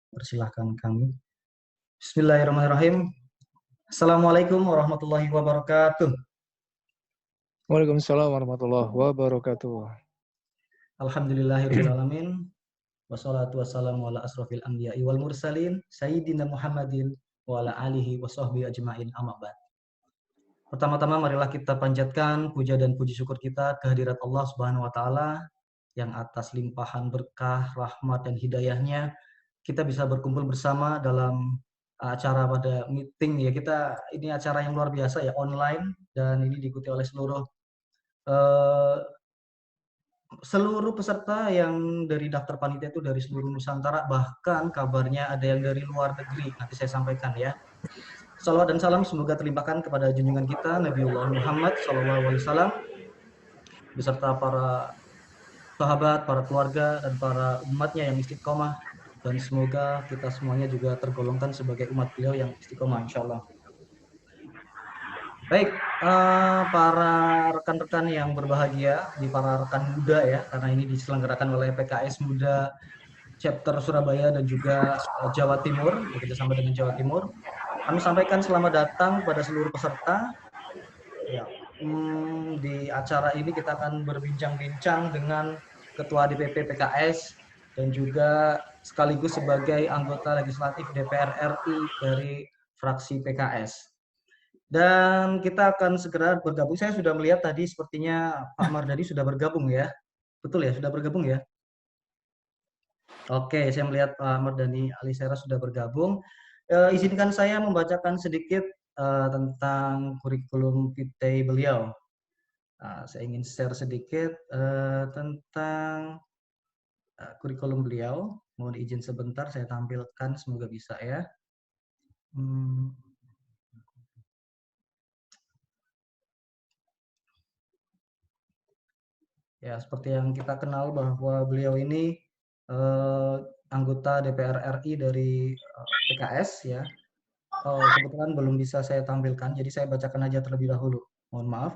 Persilahkan kami. Bismillahirrahmanirrahim. Assalamualaikum warahmatullahi wabarakatuh. Waalaikumsalam warahmatullahi wabarakatuh. Alhamdulillahirabbil alamin. Wassalatu wassalamu ala asrofil anbiya'i wal mursalin sayyidina Muhammadin wa ala alihi wa sahbihi ajma'in, amma ba'd. Pertama-tama marilah kita panjatkan puja dan puji syukur kita kehadirat Allah Subhanahu wa taala yang atas limpahan berkah, rahmat dan hidayahnya kita bisa berkumpul bersama dalam acara pada meeting ya. Ini acara yang luar biasa ya, online, dan ini diikuti oleh seluruh peserta yang dari daftar panitia itu dari seluruh Nusantara, bahkan kabarnya ada yang dari luar negeri. Nanti saya sampaikan ya. Salawat dan salam semoga terlimpahkan kepada junjungan kita Nabiullah Muhammad SAW beserta para sahabat, para keluarga, dan para umatnya yang istiqomah, dan semoga kita semuanya juga tergolongkan sebagai umat beliau yang istiqomah insyaallah. Baik, para rekan-rekan yang berbahagia, di para rekan muda ya, karena ini diselenggarakan oleh PKS Muda Chapter Surabaya dan juga Jawa Timur, bekerjasama dengan Jawa Timur. Kami sampaikan selamat datang pada seluruh peserta. Ya, di acara ini kita akan berbincang-bincang dengan Ketua DPP PKS dan juga sekaligus sebagai anggota legislatif DPR RI dari fraksi PKS. Dan kita akan segera bergabung. Saya sudah melihat tadi sepertinya Pak Mardani sudah bergabung ya. Betul ya, sudah bergabung ya? Oke, saya melihat Pak Mardani Alisera sudah bergabung. Izinkan saya membacakan sedikit tentang kurikulum vitae beliau. Saya ingin share sedikit tentang kurikulum beliau. Mohon izin sebentar, saya tampilkan, semoga bisa ya. Ya, seperti yang kita kenal bahwa beliau ini anggota DPR RI dari PKS ya. Kebetulan belum bisa saya tampilkan, jadi saya bacakan aja terlebih dahulu. Mohon maaf.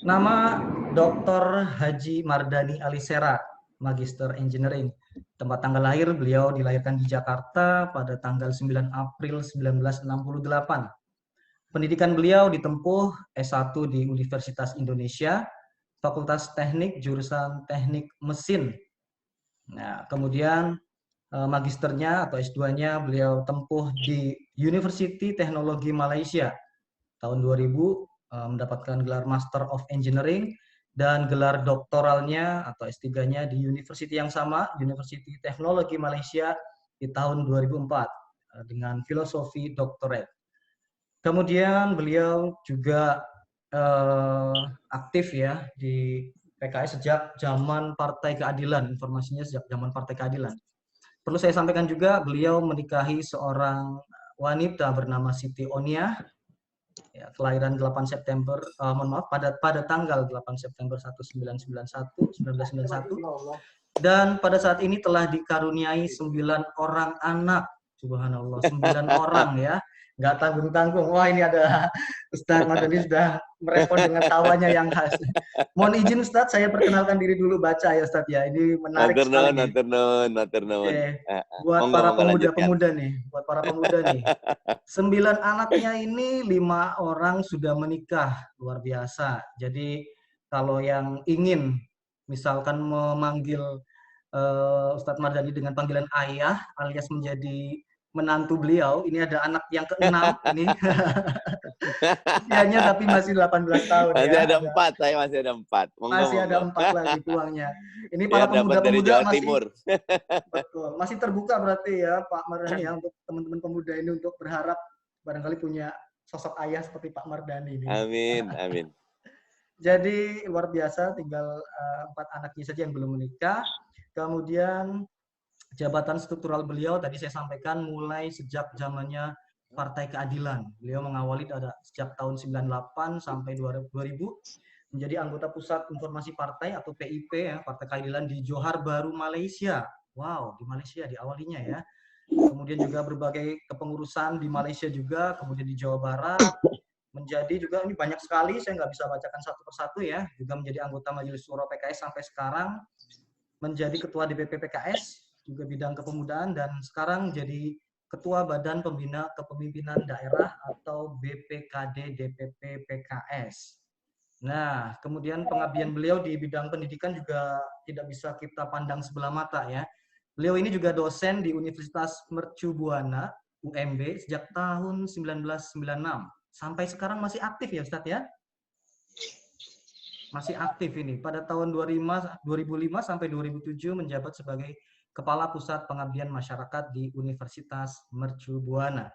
Nama Dr. Haji Mardani Alisera, Magister Engineering. Tempat tanggal lahir, beliau dilahirkan di Jakarta pada tanggal 9 April 1968. Pendidikan beliau ditempuh S1 di Universitas Indonesia, Fakultas Teknik, jurusan Teknik Mesin. Nah, kemudian magisternya atau S2-nya beliau tempuh di University Teknologi Malaysia. Tahun 2000 mendapatkan gelar Master of Engineering dan gelar doktoralnya atau S3-nya di university yang sama, University Teknologi Malaysia di tahun 2004 dengan filosofi doctorate. Kemudian beliau juga aktif ya di PKS sejak zaman Partai Keadilan, informasinya sejak zaman Partai Keadilan. Perlu saya sampaikan juga beliau menikahi seorang wanita bernama Siti Onia, ya, kelahiran 8 September, pada tanggal 8 September 1991, dan pada saat ini telah dikaruniai 9 orang anak, subhanallah, 9 orang ya, nggak tanggung-tanggung. Wah, ini ada Ustadz Mardani sudah merespon dengan tawanya yang khas. Mohon izin Ustadz, saya perkenalkan diri dulu, baca ya Ustadz ya, ini menarik sekali. Buat para pemuda-pemuda nih, 9 anaknya ini 5 orang sudah menikah, luar biasa. Jadi kalau yang ingin misalkan memanggil Ustadz Mardani dengan panggilan ayah alias menjadi menantu beliau, ini ada anak yang ke-6 ini. Usianya tapi masih 18 tahun masih ya. Ada 4, saya masih ada 4. Masih ada 4 lagi peluangnya. Ini para pemuda-pemuda masih Timur. Betul, masih terbuka berarti ya Pak Mardani ya, untuk teman-teman pemuda ini untuk berharap barangkali punya sosok ayah seperti Pak Mardani ini. Amin, amin. Jadi luar biasa, tinggal 4 anaknya saja yang belum menikah. Kemudian jabatan struktural beliau tadi saya sampaikan mulai sejak zamannya Partai Keadilan. Beliau mengawali sejak tahun 98 sampai 2000 menjadi anggota Pusat Informasi Partai atau PIP ya, Partai Keadilan di Johor Bahru, Malaysia. Wow, di Malaysia diawalinya ya. Kemudian juga berbagai kepengurusan di Malaysia juga, kemudian di Jawa Barat, menjadi juga ini banyak sekali, saya nggak bisa bacakan satu persatu ya, juga menjadi anggota Majelis Syuro PKS sampai sekarang, menjadi Ketua DPP PKS, juga bidang kepemudaan, dan sekarang jadi Ketua Badan Pembina Kepemimpinan Daerah atau BPKD DPP PKS. Nah, kemudian pengabdian beliau di bidang pendidikan juga tidak bisa kita pandang sebelah mata ya. Beliau ini juga dosen di Universitas Mercu Buana, UMB, sejak tahun 1996. Sampai sekarang masih aktif ya Ustadz ya? Masih aktif ini. Pada tahun 2005 sampai 2007 menjabat sebagai Kepala Pusat Pengabdian Masyarakat di Universitas Mercu Buana.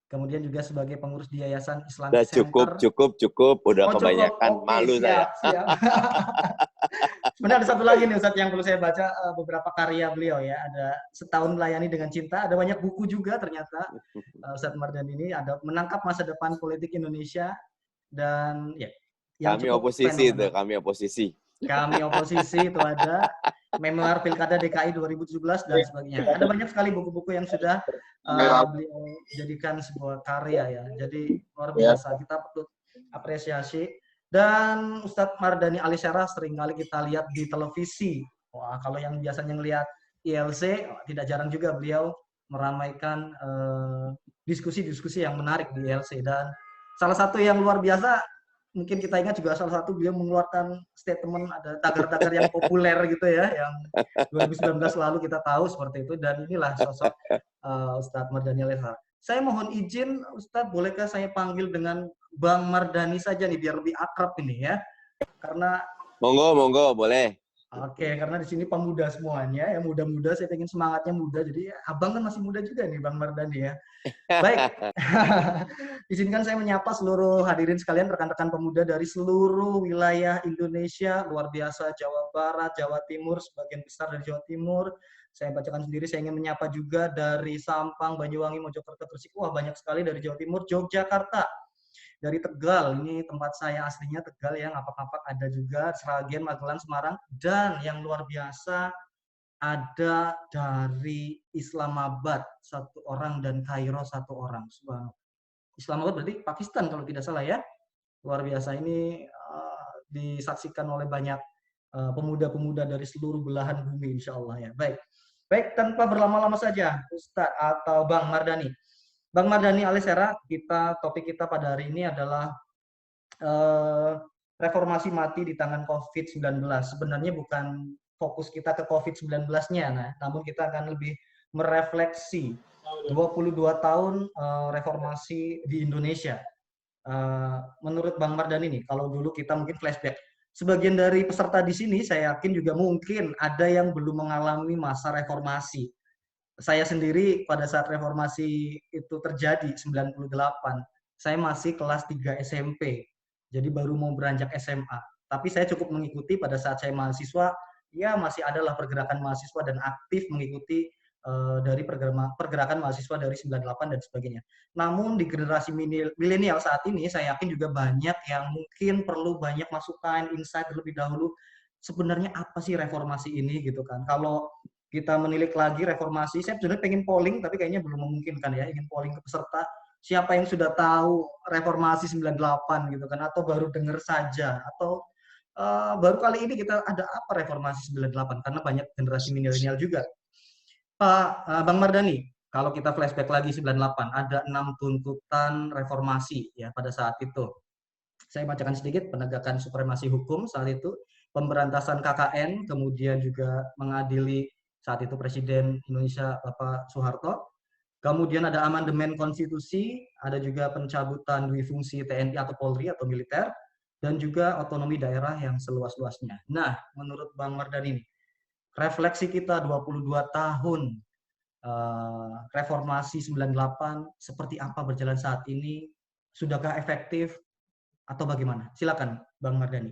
Kemudian juga sebagai pengurus di Yayasan Udah Islamic Center. cukup. Udah Oh cukup, kebanyakan. oke, Malu saya. siap. Sebenarnya ada satu lagi nih Ustadz yang perlu saya baca beberapa karya beliau ya. Ada Setahun Melayani dengan Cinta, ada banyak buku juga ternyata. Ustadz Mardani ini ada Menangkap Masa Depan Politik Indonesia, dan ya yang Kami cukup oposisi fenomenal. itu, kami oposisi. Kami Oposisi itu ada, Memoir Pilkada DKI 2017 dan sebagainya. Ada banyak sekali buku-buku yang sudah beliau jadikan sebuah karya ya. Jadi luar biasa, kita perlu apresiasi. Dan Ustadz Mardani Alisera seringkali kita lihat di televisi. Wah, kalau yang biasanya ngelihat ILC, tidak jarang juga beliau meramaikan diskusi-diskusi yang menarik di ILC. Dan salah satu yang luar biasa, mungkin kita ingat juga salah satu beliau mengeluarkan statement, ada tagar-tagar yang populer gitu ya, yang 2019 lalu kita tahu seperti itu, dan inilah sosok Ustadz Mardani Alisera. Saya mohon izin Ustadz, bolehkah saya panggil dengan Bang Mardani saja nih, biar lebih akrab ini ya, karena Monggo, boleh. Oke, karena di sini pemuda semuanya, ya muda-muda, saya pengen semangatnya muda, jadi abang kan masih muda juga nih Bang Mardani ya. Baik, izinkan saya menyapa seluruh hadirin sekalian, rekan-rekan pemuda dari seluruh wilayah Indonesia, luar biasa, Jawa Barat, Jawa Timur, sebagian besar dari Jawa Timur. Saya bacakan sendiri, saya ingin menyapa juga dari Sampang, Banyuwangi, Mojokerto, Gresik, wah banyak sekali dari Jawa Timur, Yogyakarta, dari Tegal, ini tempat saya aslinya Tegal ya, ngapak-ngapak ada juga, Sragen, Magelang, Semarang, dan yang luar biasa ada dari Islamabad satu orang dan Kairo satu orang. Islamabad berarti Pakistan kalau tidak salah ya. Luar biasa, ini disaksikan oleh banyak pemuda-pemuda dari seluruh belahan bumi insya Allah ya. Baik, tanpa berlama-lama saja Ustadz atau Bang Mardani. Bang Mardani Alisera, topik kita pada hari ini adalah reformasi mati di tangan COVID-19. Sebenarnya bukan fokus kita ke COVID-19-nya, namun kita akan lebih merefleksi 22 tahun reformasi di Indonesia. Menurut Bang Mardani nih, kalau dulu kita mungkin flashback, sebagian dari peserta di sini saya yakin juga mungkin ada yang belum mengalami masa reformasi. Saya sendiri pada saat reformasi itu terjadi 98, saya masih kelas 3 SMP. Jadi baru mau beranjak SMA. Tapi saya cukup mengikuti pada saat saya mahasiswa, ya masih adalah pergerakan mahasiswa dan aktif mengikuti dari pergerakan mahasiswa dari 98 dan sebagainya. Namun di generasi milenial saat ini, saya yakin juga banyak yang mungkin perlu banyak masukan, insight terlebih dahulu. Sebenarnya apa sih reformasi ini gitu kan? Kalau kita menilik lagi reformasi, saya sebenarnya pengen polling, tapi kayaknya belum memungkinkan ya, ingin polling ke peserta, siapa yang sudah tahu reformasi 98 gitu kan, atau baru dengar saja, atau baru kali ini kita ada apa reformasi 98, karena banyak generasi milenial juga. Bang Mardani, kalau kita flashback lagi 98, ada 6 tuntutan reformasi ya pada saat itu. Saya bacakan sedikit: penegakan supremasi hukum saat itu, pemberantasan KKN, kemudian juga mengadili saat itu Presiden Indonesia Bapak Soeharto. Kemudian ada amandemen konstitusi, ada juga pencabutan duifungsi TNI atau Polri atau militer, dan juga otonomi daerah yang seluas-luasnya. Nah, menurut Bang Mardani, refleksi kita 22 tahun reformasi 98, seperti apa berjalan saat ini? Sudahkah efektif atau bagaimana? Silakan Bang Mardani.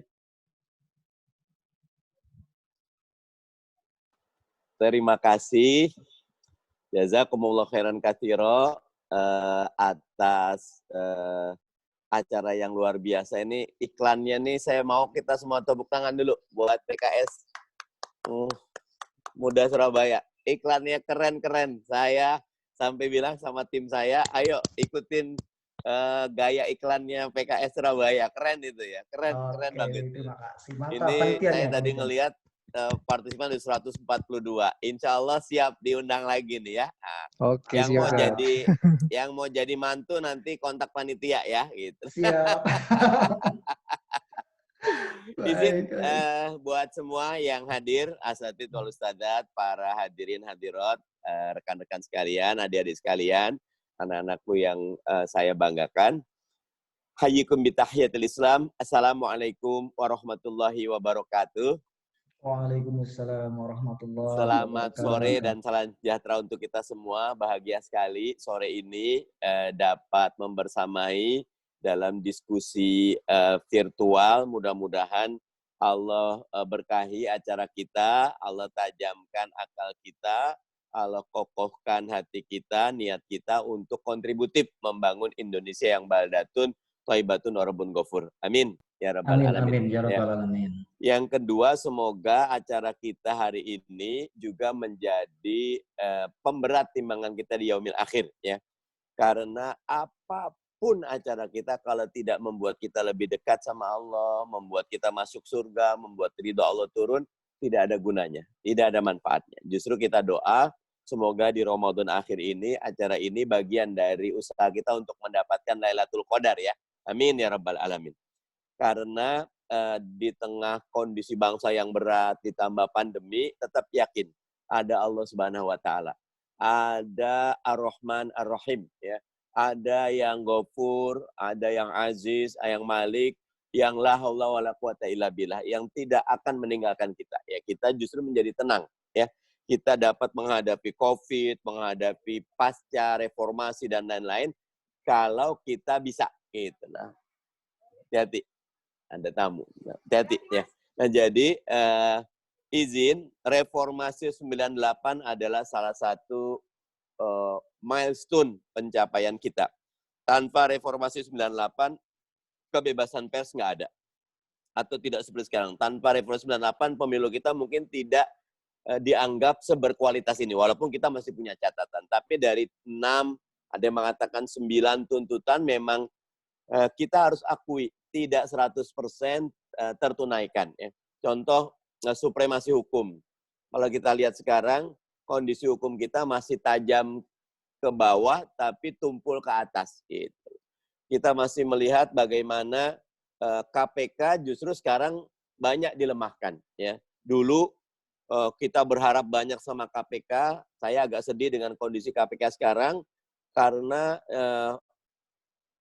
Terima kasih. Jazakumullah khairan katsira atas acara yang luar biasa ini. Iklannya nih saya mau kita semua tepuk tangan dulu buat PKS Muda Surabaya. Iklannya keren-keren. Saya sampai bilang sama tim saya, ayo ikutin gaya iklannya PKS Surabaya. Keren itu ya. Keren Oke, banget itu. terima kasih. Mantap Ini saya panitianya, tadi panitia. ngelihat partisipan di 142. Insya Allah siap diundang lagi nih ya. Nah, Oke, yang mau siap. jadi mantu nanti kontak panitia ya gitu. Siap. Izin Baik, baik. buat semua yang hadir, asatidz wal ustadzat, para hadirin hadirat, rekan-rekan sekalian, adik-adik sekalian, anak-anakku yang saya banggakan. Hayyikum bitahiyatul Islam. Assalamualaikum warahmatullahi wabarakatuh. Waalaikumsalam warahmatullahi Selamat sore wabarakatuh. dan salam sejahtera untuk kita semua. Bahagia sekali sore ini dapat membersamai dalam diskusi virtual. Mudah-mudahan Allah berkahi acara kita, Allah tajamkan akal kita, Allah kokohkan hati kita, niat kita untuk kontributif membangun Indonesia yang baldatun, thayyibatun, warabun ghafur. Amin. Ya Rabbal Amin, Alamin. amin. Ya Ya. Rabbal Alamin. Yang kedua, semoga acara kita hari ini juga menjadi pemberat timbangan kita di yaumil akhir ya. Karena apapun acara kita kalau tidak membuat kita lebih dekat sama Allah, membuat kita masuk surga, membuat ridho Allah turun, tidak ada gunanya, tidak ada manfaatnya. Justru kita doa semoga di Ramadan akhir ini acara ini bagian dari usaha kita untuk mendapatkan Lailatul Qadar ya. Amin ya Rabbal Alamin. Karena di tengah kondisi bangsa yang berat, ditambah pandemi, tetap yakin ada Allah Subhanahu wa Ta'ala. Ada Ar-Rahman Ar-Rahim, ya. Ada yang Ghafur, ada yang Aziz, yang Malik, yang la haula wala quwata illa billah, yang tidak akan meninggalkan kita. Ya, kita justru menjadi tenang, ya. Kita dapat menghadapi Covid, menghadapi pasca reformasi dan lain-lain kalau kita bisa gitu. Nah, hati-hati. Ada tamu. Hati-hati ya. Nah, jadi izin reformasi 98 adalah salah satu milestone pencapaian kita. Tanpa reformasi 98, kebebasan pers nggak ada. Atau tidak seperti sekarang. Tanpa reformasi 98, pemilu kita mungkin tidak dianggap seberkualitas ini. Walaupun kita masih punya catatan. Tapi dari 6, ada yang mengatakan 9 tuntutan memang kita harus akui tidak 100% tertunaikan. Ya. Contoh, supremasi hukum. Kalau kita lihat sekarang, kondisi hukum kita masih tajam ke bawah, tapi tumpul ke atas. Gitu. Kita masih melihat bagaimana KPK justru sekarang banyak dilemahkan. Ya. Dulu kita berharap banyak sama KPK, saya agak sedih dengan kondisi KPK sekarang, karena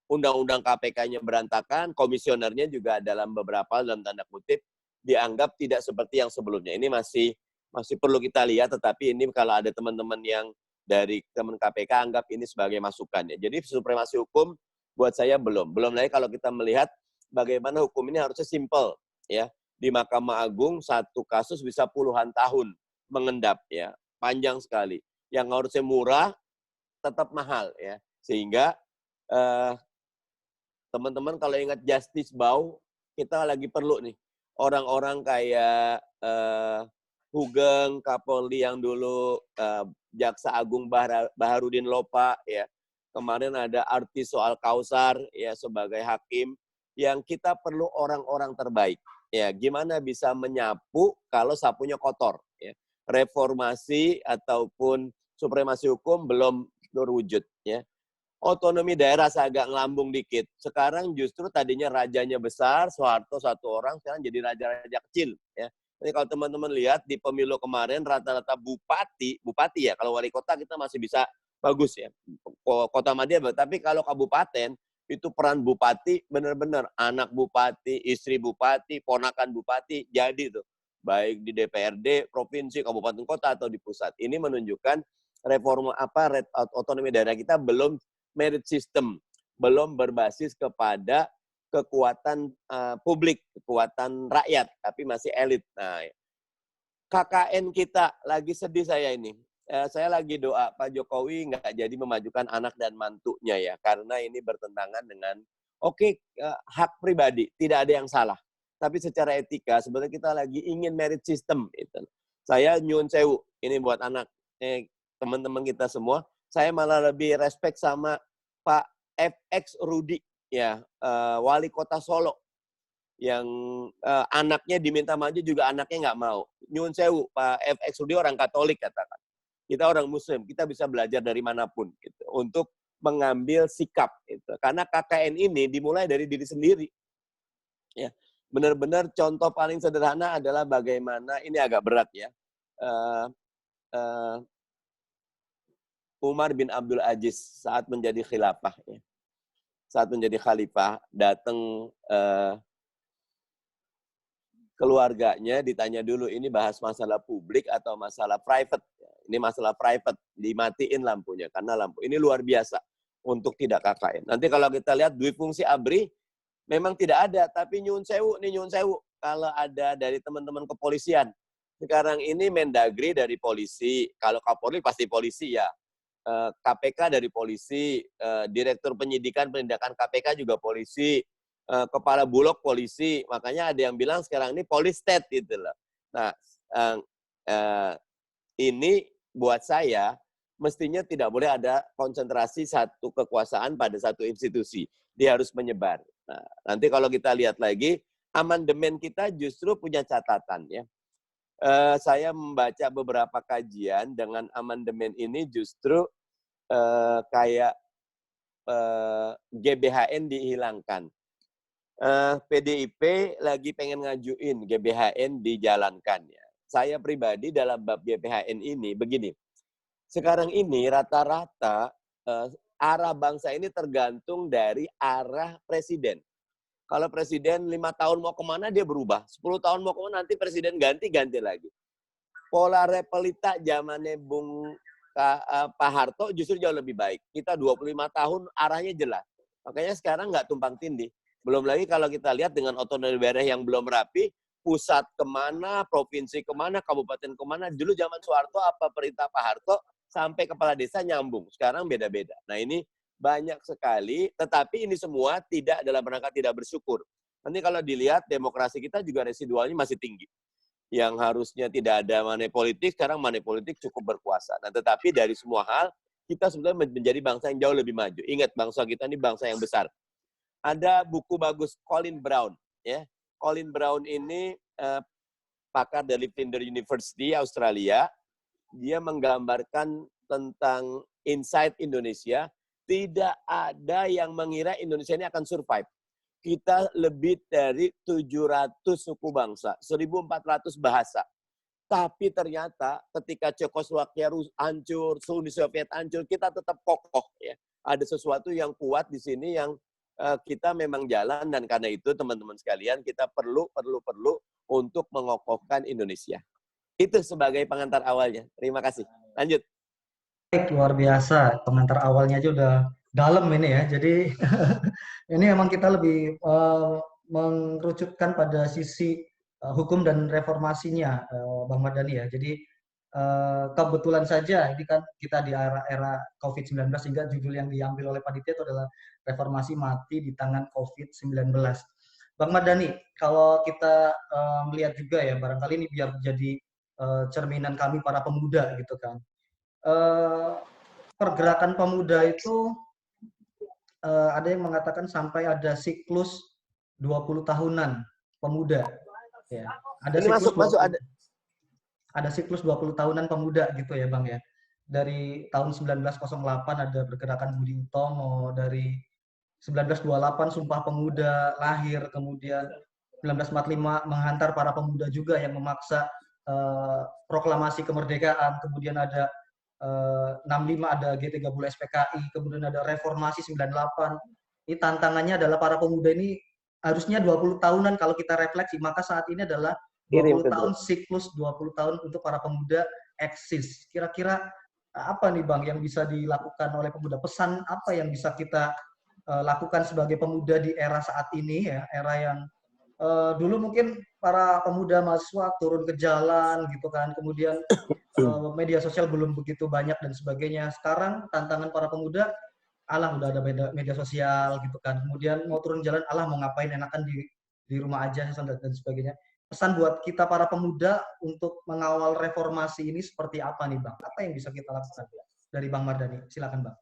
undang-undang KPK-nya berantakan, komisionernya juga dalam tanda kutip dianggap tidak seperti yang sebelumnya. Ini masih perlu kita lihat, tetapi ini kalau ada teman-teman yang dari teman KPK anggap ini sebagai masukan ya. Jadi supremasi hukum buat saya belum lagi kalau kita melihat bagaimana hukum ini harusnya simple ya. Di Mahkamah Agung satu kasus bisa puluhan tahun mengendap ya, panjang sekali. Yang harusnya murah tetap mahal ya, sehingga teman-teman kalau ingat Justice Bau, kita lagi perlu nih orang-orang kayak Hugeng, Kapolri yang dulu Jaksa Agung Baharudin Lopa, ya. Kemarin ada artis soal Kausar, ya, sebagai hakim, yang kita perlu orang-orang terbaik. Ya, gimana bisa menyapu kalau sapunya kotor, ya. Reformasi ataupun supremasi hukum belum terwujud, ya. Otonomi daerah agak ngelambung dikit. Sekarang justru tadinya rajanya besar, Soeharto satu orang, sekarang jadi raja-raja kecil. Ya. Jadi kalau teman-teman lihat di pemilu kemarin rata-rata bupati ya, kalau wali kota kita masih bisa bagus ya. Kota Madia, tapi kalau kabupaten itu peran bupati benar-benar anak bupati, istri bupati, ponakan bupati jadi tuh. Baik di DPRD, provinsi, kabupaten kota atau di pusat. Ini menunjukkan reforma otonomi daerah kita belum merit system, belum berbasis kepada kekuatan publik, kekuatan rakyat, tapi masih elit. Nah, KKN kita lagi sedih saya ini. Saya lagi doa Pak Jokowi nggak jadi memajukan anak dan mantunya ya, karena ini bertentangan dengan hak pribadi, tidak ada yang salah. Tapi secara etika sebenarnya kita lagi ingin merit system. Gitu. Saya nyun sewu, ini buat anak teman-teman kita semua. Saya malah lebih respect sama Pak FX Rudi, ya, wali kota Solo, yang anaknya diminta maju juga anaknya nggak mau. Nyun sewu, Pak FX Rudi orang Katolik katakan. Kita orang Muslim, kita bisa belajar dari manapun gitu, untuk mengambil sikap. Gitu. Karena KKN ini dimulai dari diri sendiri. Ya, benar-benar contoh paling sederhana adalah bagaimana, ini agak berat ya, Umar bin Abdul Aziz saat menjadi khilafah, ya. Saat menjadi khalifah, datang keluarganya, ditanya dulu, ini bahas masalah publik atau masalah private? Ini masalah private, dimatiin lampunya, karena lampu ini luar biasa untuk tidak KKN. Nanti kalau kita lihat dui fungsi ABRI, memang tidak ada, tapi nyun sewu, kalau ada dari teman-teman kepolisian. Sekarang ini Mendagri dari polisi, kalau Kapolri pasti polisi ya. KPK dari polisi, Direktur Penindakan KPK juga polisi, Kepala Bulog polisi. Makanya ada yang bilang sekarang ini police state gitu loh. Nah, ini buat saya mestinya tidak boleh ada konsentrasi satu kekuasaan pada satu institusi. Dia harus menyebar. Nah, nanti kalau kita lihat lagi, amandemen kita justru punya catatan ya. Saya membaca beberapa kajian dengan amandemen ini justru kayak GBHN dihilangkan. PDIP lagi pengen ngajuin GBHN dijalankan ya. Saya pribadi dalam bab GBHN ini begini. Sekarang ini rata-rata arah bangsa ini tergantung dari arah presiden. Kalau presiden 5 tahun mau kemana, dia berubah. 10 tahun mau kemana, nanti presiden ganti lagi. Pola repelita zamannya Pak Harto justru jauh lebih baik. Kita 25 tahun arahnya jelas. Makanya sekarang nggak tumpang tindih. Belum lagi kalau kita lihat dengan otonomi daerah yang belum rapi, pusat kemana, provinsi kemana, kabupaten kemana. Dulu zaman Soeharto apa perintah Pak Harto, sampai kepala desa nyambung. Sekarang beda-beda. Nah ini banyak sekali, tetapi ini semua tidak dalam rangka tidak bersyukur. Nanti kalau dilihat demokrasi kita juga residualnya masih tinggi. Yang harusnya tidak ada money politik, sekarang money politik cukup berkuasa. Nah, tetapi dari semua hal, kita sebenarnya menjadi bangsa yang jauh lebih maju. Ingat, bangsa kita ini bangsa yang besar. Ada buku bagus Colin Brown. Ya. Colin Brown ini pakar dari Flinders University, Australia. Dia menggambarkan tentang inside Indonesia. Tidak ada yang mengira Indonesia ini akan survive. Kita lebih dari 700 suku bangsa, 1.400 bahasa. Tapi ternyata ketika Cekoslowakia hancur, Uni Soviet hancur, kita tetap kokoh. Ya. Ada sesuatu yang kuat di sini yang kita memang jalan, dan karena itu teman-teman sekalian, kita perlu untuk mengokohkan Indonesia. Itu sebagai pengantar awalnya. Terima kasih. Lanjut. Baik, luar biasa. Pengantar awalnya aja udah dalam ini ya. Jadi ini memang kita lebih mengerucutkan pada sisi hukum dan reformasinya, Bang Mardhani ya. Jadi kebetulan saja ini kan kita di era COVID-19, sehingga judul yang diambil oleh panitia itu adalah Reformasi Mati di Tangan COVID-19. Bang Mardhani, kalau kita melihat juga ya, barangkali ini biar jadi cerminan kami para pemuda gitu kan. Pergerakan pemuda itu ada yang mengatakan sampai ada siklus 20 tahunan pemuda. Ya. Ada ini siklus masuk ada siklus 20 tahunan pemuda gitu ya Bang ya. Dari tahun 1908 ada pergerakan Budi Utomo, dari 1928 Sumpah Pemuda lahir, kemudian 1945 menghantar para pemuda juga yang memaksa proklamasi kemerdekaan, kemudian ada 65 ada G30 SPKI, kemudian ada reformasi 98. Ini tantangannya adalah para pemuda ini harusnya 20 tahunan kalau kita refleksi, maka saat ini adalah 20 tahun siklus 20 tahun untuk para pemuda eksis. Kira-kira apa nih Bang yang bisa dilakukan oleh pemuda? Pesan apa yang bisa kita lakukan sebagai pemuda di era saat ini ya, era yang dulu mungkin para pemuda mahasiswa turun ke jalan gitu kan, kemudian media sosial belum begitu banyak dan sebagainya. Sekarang tantangan para pemuda, alah udah ada media sosial gitu kan, kemudian mau turun jalan, alah mau ngapain, enakan di rumah aja dan sebagainya. Pesan buat kita para pemuda untuk mengawal reformasi ini seperti apa nih Bang? Apa yang bisa kita lakukan dari Bang Mardhani? Silakan Bang.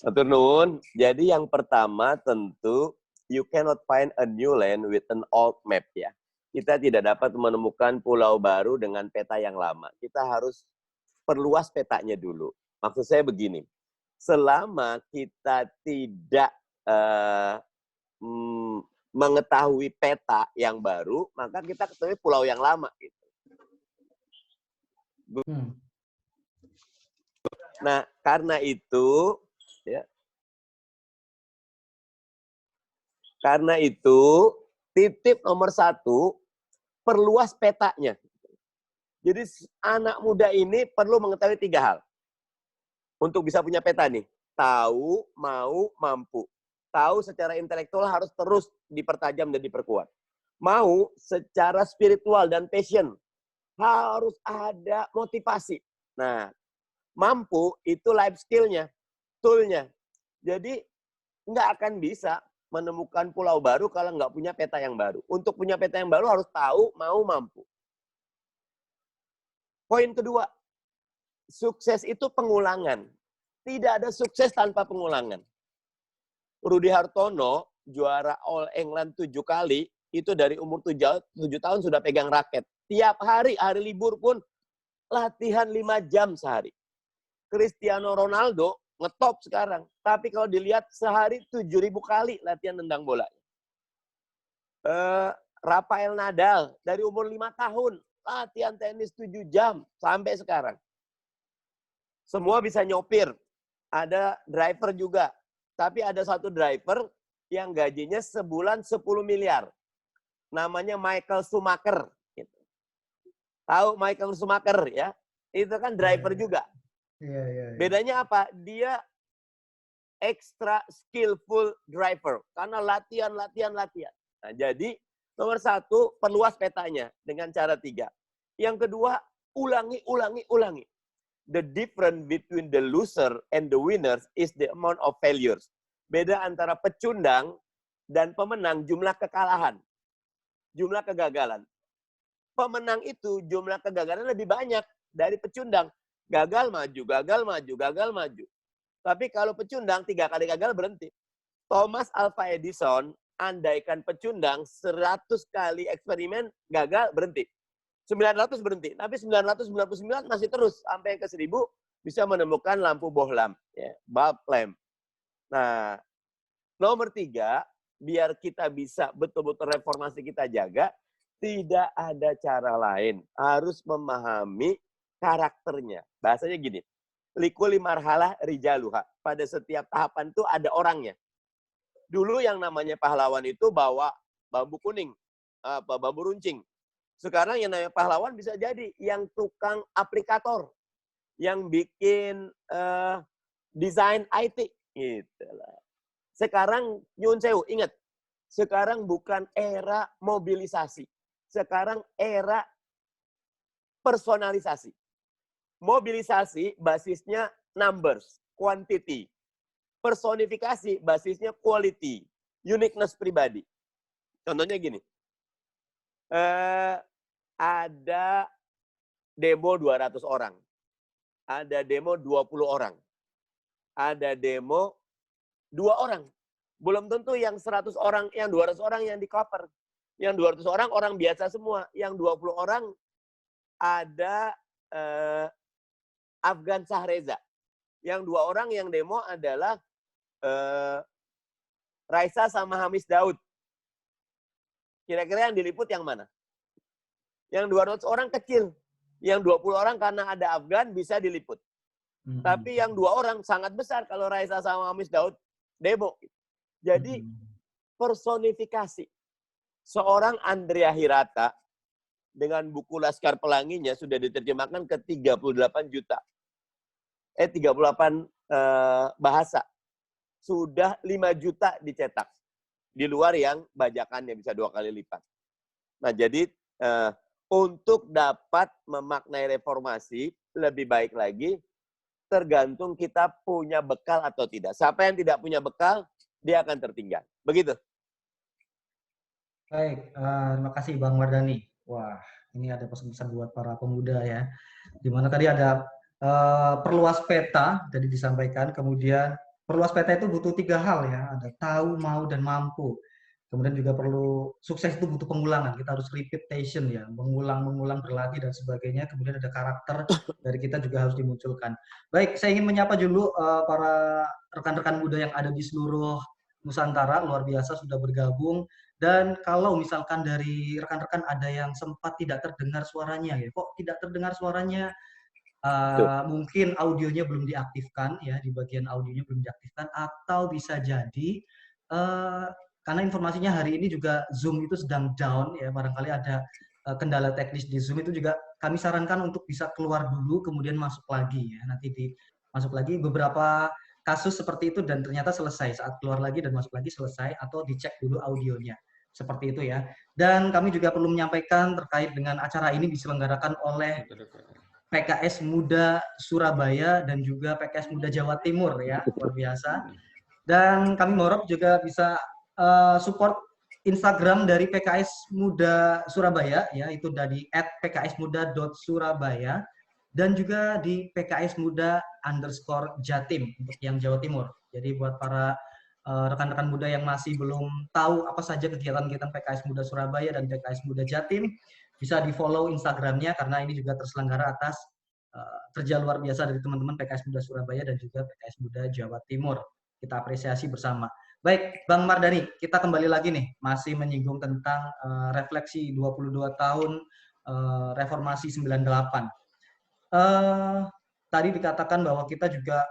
Matur nuwun. Jadi yang pertama tentu you cannot find a new land with an old map ya. Kita tidak dapat menemukan pulau baru dengan peta yang lama. Kita harus perluas petanya dulu. Maksud saya begini, selama kita tidak mengetahui peta yang baru, maka kita ketemu pulau yang lama. Gitu. Nah, karena itu, ya, titip nomor 1, perluas petanya. Jadi anak muda ini perlu mengetahui 3 hal. Untuk bisa punya peta nih. Tahu, mau, mampu. Tahu secara intelektual harus terus dipertajam dan diperkuat. Mau secara spiritual dan passion. Harus ada motivasi. Nah, mampu itu life skill-nya, tool-nya. Jadi nggak akan bisa menemukan pulau baru kalau nggak punya peta yang baru. Untuk punya peta yang baru harus tahu, mau, mampu. Poin kedua, sukses itu pengulangan. Tidak ada sukses tanpa pengulangan. Rudy Hartono, juara All England 7 kali, itu dari umur 7 tahun sudah pegang raket. Tiap hari libur pun, latihan 5 jam sehari. Cristiano Ronaldo ngetop sekarang. Tapi kalau dilihat sehari 7.000 kali latihan tendang bola. Rafael Nadal dari umur 5 tahun latihan tenis 7 jam sampai sekarang. Semua bisa nyopir. Ada driver juga. Tapi ada satu driver yang gajinya sebulan 10 miliar. Namanya Michael Schumacher. Tahu Michael Schumacher ya? Itu kan driver juga. Iya. Bedanya apa? Dia extra skillful driver. Karena latihan. Nah, jadi nomor 1, perluas petanya dengan cara 3. Yang kedua, ulangi. The difference between the loser and the winners is the amount of failures. Beda antara pecundang dan pemenang jumlah kekalahan. Jumlah kegagalan. Pemenang itu jumlah kegagalan lebih banyak dari pecundang. Gagal maju. Tapi kalau pecundang 3 kali gagal berhenti. Thomas Alva Edison andaikan pecundang 100 kali eksperimen gagal berhenti. 900 berhenti, tapi 999 masih terus sampai ke 1000 bisa menemukan lampu bohlam, ya, bulb lamp. Nah, nomor 3, biar kita bisa betul-betul reformasi kita jaga, tidak ada cara lain. Harus memahami karakternya. Bahasanya gini, likuli marhalah rijaluha. Pada setiap tahapan itu ada orangnya. Dulu yang namanya pahlawan itu bawa bambu kuning, bambu runcing. Sekarang yang namanya pahlawan bisa jadi yang tukang aplikator, yang bikin desain IT. Itulah. Sekarang nyun sewu, ingat, sekarang bukan era mobilisasi. Sekarang era personalisasi. Mobilisasi basisnya numbers, quantity. Personifikasi basisnya quality, uniqueness pribadi. Contohnya gini, ada demo 200 orang, ada demo 20 orang, ada demo 2 orang. Belum tentu yang 100 orang, yang 200 orang yang di cover. Yang 200 orang, orang biasa semua. Yang 20 orang ada Afgan Sahreza. Yang 2 orang yang demo adalah Raisa sama Hamis Daud. Kira-kira yang diliput yang mana? Yang 200 orang kecil. Yang 20 orang karena ada Afgan bisa diliput. Tapi yang 2 orang sangat besar kalau Raisa sama Hamis Daud demo. Jadi personifikasi. Seorang Andrea Hirata dengan buku Laskar Pelanginya sudah diterjemahkan ke 38 juta. 38 bahasa. Sudah 5 juta dicetak. Di luar yang bajakannya bisa 2 kali lipat. Nah, jadi untuk dapat memaknai reformasi, lebih baik lagi tergantung kita punya bekal atau tidak. Siapa yang tidak punya bekal, dia akan tertinggal. Begitu. Baik, terima kasih Bang Mardhani. Wah, ini ada pesan-pesan buat para pemuda ya. Di mana tadi ada perluas peta, tadi disampaikan, kemudian perluas peta itu butuh 3 hal ya, ada tahu, mau, dan mampu. Kemudian juga perlu sukses itu butuh pengulangan, kita harus repetition ya, mengulang-mengulang berlatih dan sebagainya. Kemudian ada karakter dari kita juga harus dimunculkan. Baik, saya ingin menyapa dulu para rekan-rekan muda yang ada di seluruh Nusantara, luar biasa sudah bergabung. Dan kalau misalkan dari rekan-rekan ada yang sempat tidak terdengar suaranya ya, kok tidak terdengar suaranya? Tuh. Mungkin audionya belum diaktifkan ya, di bagian audionya belum diaktifkan, atau bisa jadi uh, karena informasinya hari ini juga Zoom itu sedang down ya, barangkali ada kendala teknis di Zoom, itu juga kami sarankan untuk bisa keluar dulu kemudian masuk lagi ya, nanti masuk lagi. Beberapa kasus seperti itu dan ternyata selesai saat keluar lagi dan masuk lagi selesai, atau dicek dulu audionya seperti itu ya. Dan kami juga perlu menyampaikan terkait dengan acara ini diselenggarakan oleh PKS Muda Surabaya dan juga PKS Muda Jawa Timur ya, luar biasa. Dan kami mengharap juga bisa support Instagram dari PKS Muda Surabaya ya, itu dari @pksmuda.surabaya, dan juga di PKS Muda_Jatim untuk yang Jawa Timur. Jadi buat para rekan-rekan muda yang masih belum tahu apa saja kegiatan-kegiatan PKS Muda Surabaya dan PKS Muda Jatim, bisa di-follow Instagramnya karena ini juga terselenggara atas kerja luar biasa dari teman-teman PKS Muda Surabaya dan juga PKS Muda Jawa Timur. Kita apresiasi bersama. Baik, Bang Mardhani, kita kembali lagi nih, masih menyinggung tentang refleksi 22 tahun reformasi 98. Tadi dikatakan bahwa kita juga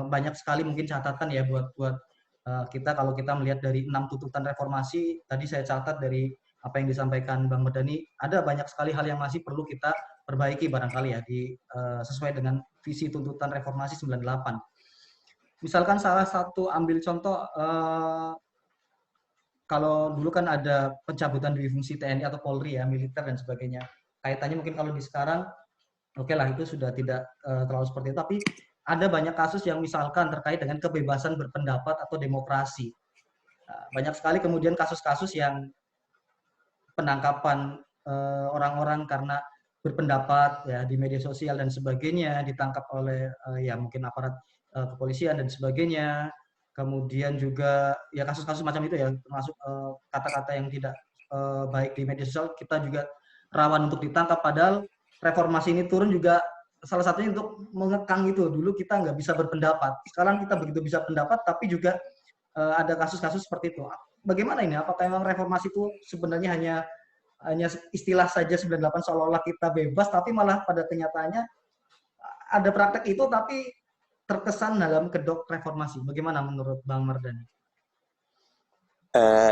banyak sekali mungkin catatan ya buat kita kalau kita melihat dari 6 tuntutan reformasi. Tadi saya catat dari apa yang disampaikan Bang Mardhani, ada banyak sekali hal yang masih perlu kita perbaiki barangkali ya sesuai dengan visi tuntutan reformasi 98. Misalkan salah satu ambil contoh, kalau dulu kan ada pencabutan dui fungsi TNI atau Polri ya, militer dan sebagainya. Kaitannya mungkin kalau di sekarang, oke lah itu sudah tidak terlalu seperti itu, tapi ada banyak kasus yang misalkan terkait dengan kebebasan berpendapat atau demokrasi. Banyak sekali kemudian kasus-kasus yang penangkapan orang-orang karena berpendapat ya di media sosial dan sebagainya, ditangkap oleh ya mungkin aparat kepolisian dan sebagainya. Kemudian juga ya kasus-kasus macam itu ya, termasuk kata-kata yang tidak baik di media sosial, kita juga rawan untuk ditangkap. Padahal reformasi ini turun juga salah satunya untuk mengekang itu. Dulu kita nggak bisa berpendapat, sekarang kita begitu bisa pendapat, tapi juga ada kasus-kasus seperti itu. Bagaimana ini? Apakah memang reformasi itu sebenarnya hanya istilah saja 98 seolah-olah kita bebas, tapi malah pada kenyataannya ada praktek itu tapi terkesan dalam kedok reformasi. Bagaimana menurut Bang Mardhani?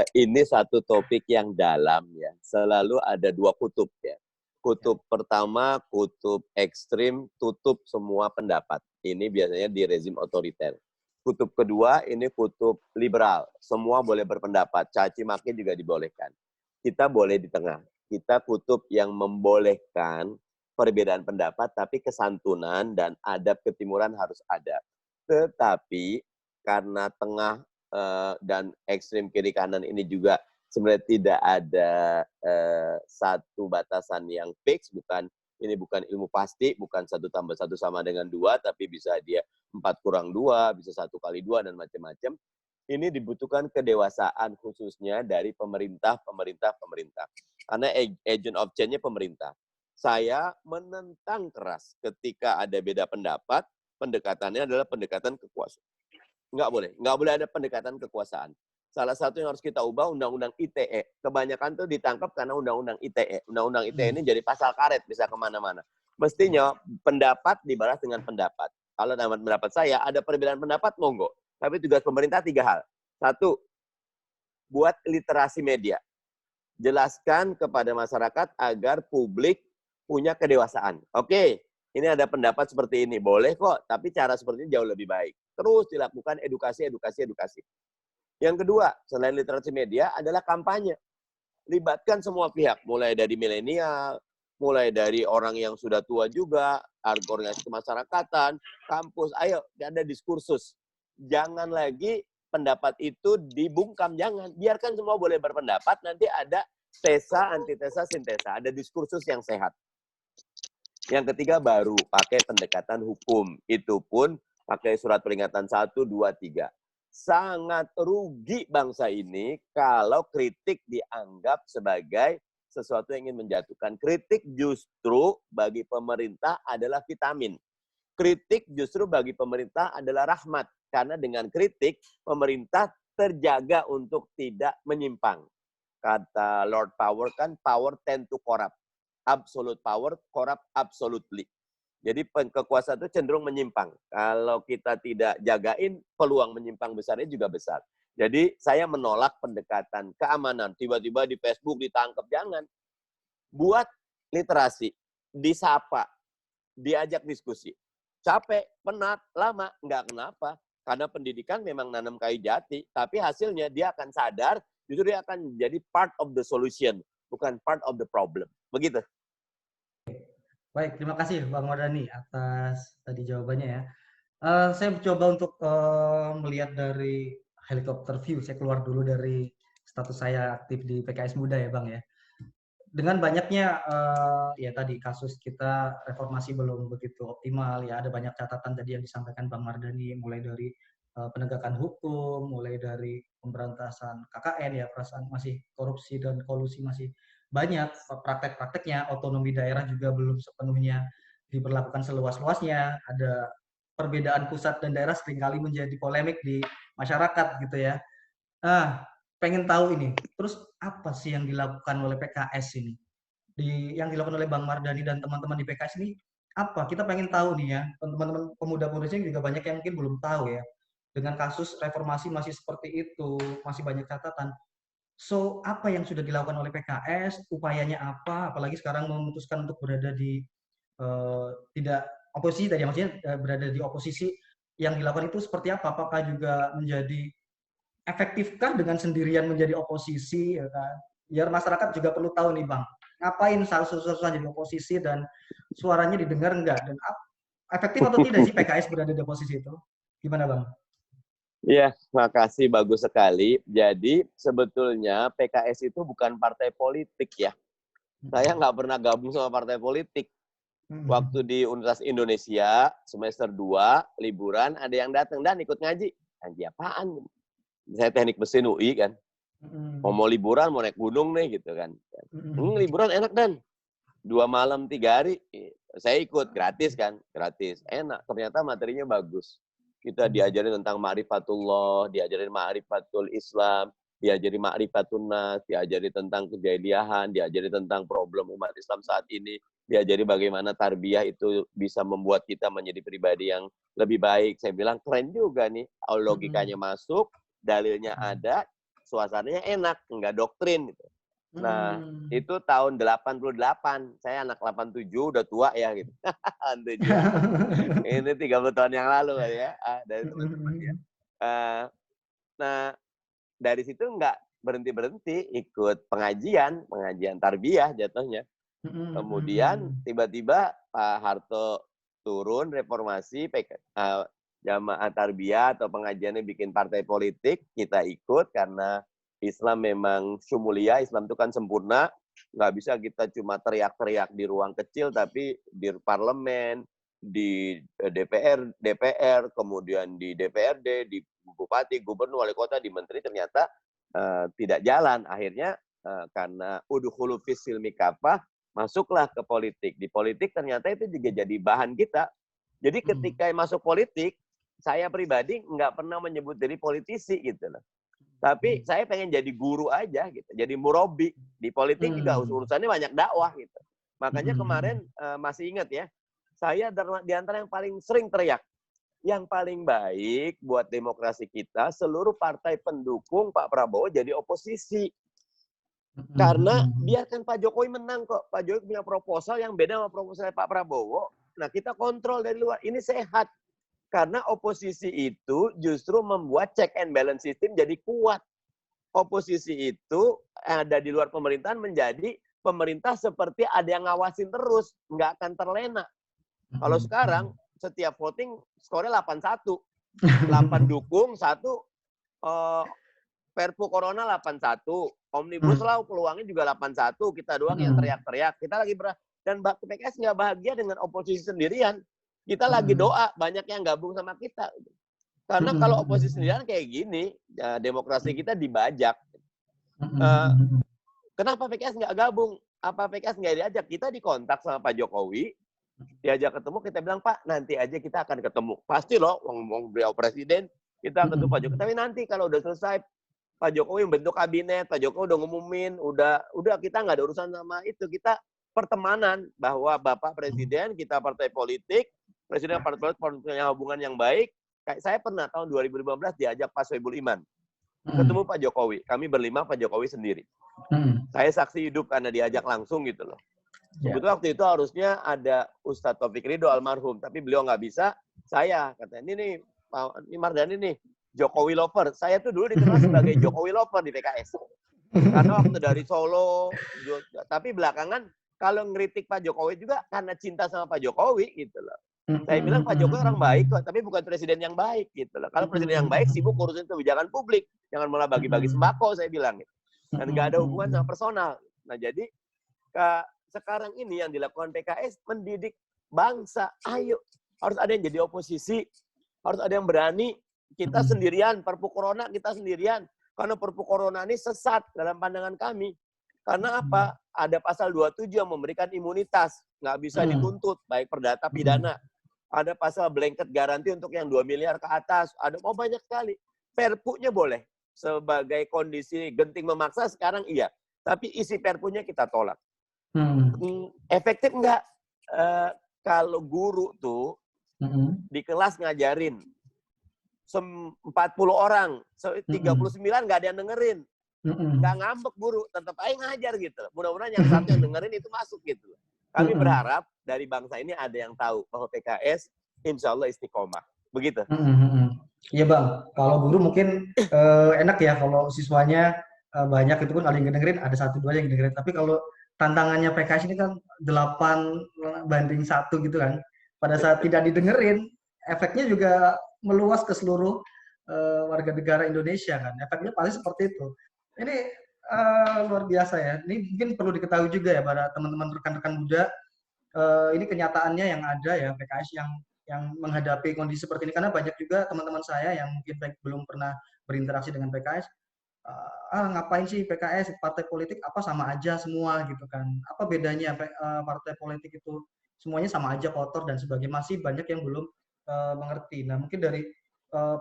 Ini satu topik yang dalam ya. Selalu ada dua kutub ya. Kutub pertama, kutub ekstrim, tutup semua pendapat. Ini biasanya di rezim otoriter. Kutub kedua, ini kutub liberal. Semua boleh berpendapat. Caci maki juga dibolehkan. Kita boleh di tengah. Kita kutub yang membolehkan perbedaan pendapat, tapi kesantunan dan adab ketimuran harus ada. Tetapi karena tengah dan ekstrim kiri kanan ini juga sebenarnya tidak ada satu batasan yang fix, ini bukan ilmu pasti, bukan 1 tambah 1 sama dengan 2, tapi bisa dia 4 kurang 2, bisa 1 kali 2, dan macam-macam. Ini dibutuhkan kedewasaan khususnya dari pemerintah. Karena agent of change-nya pemerintah. Saya menentang keras ketika ada beda pendapat, pendekatannya adalah pendekatan kekuasaan. Nggak boleh ada pendekatan kekuasaan. Salah satu yang harus kita ubah undang-undang ITE. Kebanyakan tuh ditangkap karena undang-undang ITE. Undang-undang ITE ini jadi pasal karet, bisa kemana-mana. Mestinya pendapat dibalas dengan pendapat. Kalau dalam pendapat saya, ada perbedaan pendapat, monggo. Tapi tugas pemerintah 3 hal. 1, buat literasi media. Jelaskan kepada masyarakat agar publik punya kedewasaan. Oke, ini ada pendapat seperti ini. Boleh kok, tapi cara seperti ini jauh lebih baik. Terus dilakukan edukasi. Yang kedua, selain literasi media, adalah kampanye. Libatkan semua pihak, mulai dari milenial, mulai dari orang yang sudah tua juga, organisasi kemasyarakatan, kampus, ayo, ada diskursus. Jangan lagi pendapat itu dibungkam, jangan. Biarkan semua boleh berpendapat, nanti ada tesa, antitesa, sintesa. Ada diskursus yang sehat. Yang ketiga baru pakai pendekatan hukum. Itu pun pakai surat peringatan 1, 2, 3. Sangat rugi bangsa ini kalau kritik dianggap sebagai sesuatu yang ingin menjatuhkan. Kritik justru bagi pemerintah adalah vitamin. Kritik justru bagi pemerintah adalah rahmat. Karena dengan kritik, pemerintah terjaga untuk tidak menyimpang. Kata Lord Power kan, power tend to corrupt. Absolute power, corrupt absolutely. Jadi kekuasaan itu cenderung menyimpang. Kalau kita tidak jagain, peluang menyimpang besarnya juga besar. Jadi saya menolak pendekatan keamanan. Tiba-tiba di Facebook ditangkap, jangan. Buat literasi, disapa, diajak diskusi. Capek, penat, lama, nggak kenapa. Karena pendidikan memang nanam kayu jati, tapi hasilnya dia akan sadar, justru dia akan jadi part of the solution, bukan part of the problem. Begitu. Baik, terima kasih Bang Mardhani atas tadi jawabannya ya. Saya coba untuk melihat dari helikopter view. Saya keluar dulu dari status saya aktif di PKS Muda ya Bang ya. Dengan banyaknya ya tadi kasus kita reformasi belum begitu optimal ya, ada banyak catatan tadi yang disampaikan Bang Mardhani, mulai dari penegakan hukum, mulai dari pemberantasan KKN ya, perasaan masih korupsi dan kolusi masih banyak, praktek-prakteknya, otonomi daerah juga belum sepenuhnya diberlakukan seluas-luasnya, ada perbedaan pusat dan daerah seringkali menjadi polemik di masyarakat gitu ya. Pengen tahu ini, terus apa sih yang dilakukan oleh PKS ini? Yang dilakukan oleh Bang Mardhani dan teman-teman di PKS ini apa? Kita pengen tahu nih ya, teman-teman pemuda-pemuda sini juga banyak yang mungkin belum tahu ya. Dengan kasus reformasi masih seperti itu, masih banyak catatan. So, apa yang sudah dilakukan oleh PKS? Upayanya apa? Apalagi sekarang memutuskan untuk berada di tidak oposisi tadi, maksudnya berada di oposisi, yang dilakukan itu seperti apa? Apakah juga menjadi efektifkah dengan sendirian menjadi oposisi ya kan? Biar masyarakat juga perlu tahu nih Bang, ngapain susah-susah jadi oposisi dan suaranya didengar enggak, dan efektif atau tidak sih PKS berada di oposisi itu? Gimana Bang? Iya, makasih, bagus sekali. Jadi sebetulnya PKS itu bukan partai politik ya. Saya nggak pernah gabung sama partai politik. Waktu di Universitas Indonesia, semester 2, liburan, ada yang datang, dan ikut ngaji. Ngaji apaan? Saya teknik mesin UI kan. Mau liburan, mau naik gunung nih gitu kan. Liburan enak dan 2 malam 3 hari. Saya ikut, gratis kan. Gratis, enak. Ternyata materinya bagus. Kita diajarin tentang ma'rifatullah, diajarin ma'rifatul Islam, diajarin ma'rifatun nas, diajarin tentang kejahiliahan, diajarin tentang problem umat Islam saat ini, diajari bagaimana tarbiyah itu bisa membuat kita menjadi pribadi yang lebih baik. Saya bilang keren juga nih, logikanya masuk, dalilnya ada, suasananya enak, enggak doktrin gitu. Nah, itu tahun 88. Saya anak 87, udah tua ya gitu. Ini 30 tahun yang lalu ya, dari teman-teman ya. Nah, dari situ nggak berhenti-berhenti, ikut pengajian tarbiyah jatuhnya. Kemudian tiba-tiba Pak Harto turun, reformasi, jamaah tarbiyah atau pengajiannya bikin partai politik, kita ikut karena Islam memang syumulia, Islam itu kan sempurna, nggak bisa kita cuma teriak-teriak di ruang kecil, tapi di parlemen, di DPR, kemudian di DPRD, di bupati, gubernur, wali kota, di menteri, ternyata tidak jalan. Akhirnya karena udkhulu fis silmi kafah, masuklah ke politik. Di politik ternyata itu juga jadi bahan kita. Jadi ketika masuk politik, saya pribadi nggak pernah menyebut diri politisi gitu loh. Tapi saya pengen jadi guru aja gitu, jadi murabi. Di politik juga urusannya banyak dakwah gitu. Makanya kemarin masih ingat ya, saya di antara yang paling sering teriak, yang paling baik buat demokrasi kita, seluruh partai pendukung Pak Prabowo jadi oposisi. Karena biarkan Pak Jokowi menang kok. Pak Jokowi punya proposal yang beda sama proposal Pak Prabowo. Nah, kita kontrol dari luar. Ini sehat. Karena oposisi itu justru membuat check and balance system jadi kuat. Oposisi itu ada di luar pemerintahan menjadi pemerintah seperti ada yang ngawasin terus. Nggak akan terlena. Kalau sekarang, setiap voting skornya 8-1. 8 dukung, 1 Perpu Corona 81. Omnibus Law peluangnya juga 81. Kita doang yang teriak-teriak. Kita lagi dan PKS nggak bahagia dengan oposisi sendirian. Kita lagi doa, banyak yang gabung sama kita. Karena kalau oposisi sendirian kayak gini, ya, demokrasi kita dibajak. Kenapa PKS nggak gabung? Apa PKS nggak diajak? Kita dikontak sama Pak Jokowi, diajak ketemu, kita bilang, Pak, nanti aja kita akan ketemu. Pasti loh, ngomong beliau presiden, kita ketemu Pak Jokowi. Tapi nanti kalau udah selesai, Pak Jokowi membentuk kabinet, Pak Jokowi udah ngumumin, udah kita nggak ada urusan sama itu. Kita pertemanan, bahwa Bapak Presiden, kita partai politik, Presiden partai politik punya hubungan yang baik. Kayak saya pernah tahun 2015 diajak Pak Soebul Iman, ketemu Pak Jokowi. Kami berlima, Pak Jokowi sendiri. Saya saksi hidup karena diajak langsung gitu loh. Sebetulnya waktu itu harusnya ada Ustadz Taufik Ridho almarhum, tapi beliau nggak bisa. Saya katanya, ini Mardani nih, Jokowi lover. Saya tuh dulu dikenal sebagai Jokowi lover di PKS. Karena waktu dari Solo, tapi belakangan kalau ngeritik Pak Jokowi juga karena cinta sama Pak Jokowi gitu loh. Saya bilang Pak Jokowi orang baik kok, tapi bukan presiden yang baik gitu loh. Kalau presiden yang baik sibuk ngurusin kebijakan publik, jangan malah bagi-bagi sembako, saya bilang gitu. Dan nggak ada hubungan sama personal. Nah jadi sekarang ini yang dilakukan PKS mendidik bangsa. Ayo, harus ada yang jadi oposisi, harus ada yang berani. Kita sendirian, Perpu Corona kita sendirian. Karena Perpu Corona ini sesat dalam pandangan kami. Karena apa? Ada pasal 27 yang memberikan imunitas, nggak bisa dituntut, baik perdata pidana. Ada pasal blanket garansi untuk yang 2 miliar ke atas. Ada banyak sekali. Perpunya boleh. Sebagai kondisi genting memaksa sekarang iya. Tapi isi perpunya kita tolak. Efektif enggak? Kalau guru tuh di kelas ngajarin 40 orang, 39 nggak ada yang dengerin. Nggak ngambek guru, tetap aja ngajar gitu. Mudah-mudahan yang satu yang dengerin itu masuk gitu. Kami berharap dari bangsa ini ada yang tahu bahwa PKS insya Allah istiqomah. Begitu. Iya Bang, kalau guru mungkin enak ya kalau siswanya banyak itu pun ada yang dengerin, ada 1-2 yang dengerin. Tapi kalau tantangannya PKS ini kan 8-1 gitu kan. Pada saat tidak didengerin, efeknya juga meluas ke seluruh warga negara Indonesia kan. Efeknya pasti seperti itu. Ini luar biasa ya. Ini mungkin perlu diketahui juga ya pada teman-teman rekan-rekan muda. Ini kenyataannya yang ada ya PKS yang menghadapi kondisi seperti ini, karena banyak juga teman-teman saya yang mungkin belum pernah berinteraksi dengan PKS, ngapain sih PKS, partai politik apa sama aja semua gitu kan, apa bedanya partai politik itu semuanya sama aja kotor dan sebagainya, masih banyak yang belum mengerti. Nah mungkin dari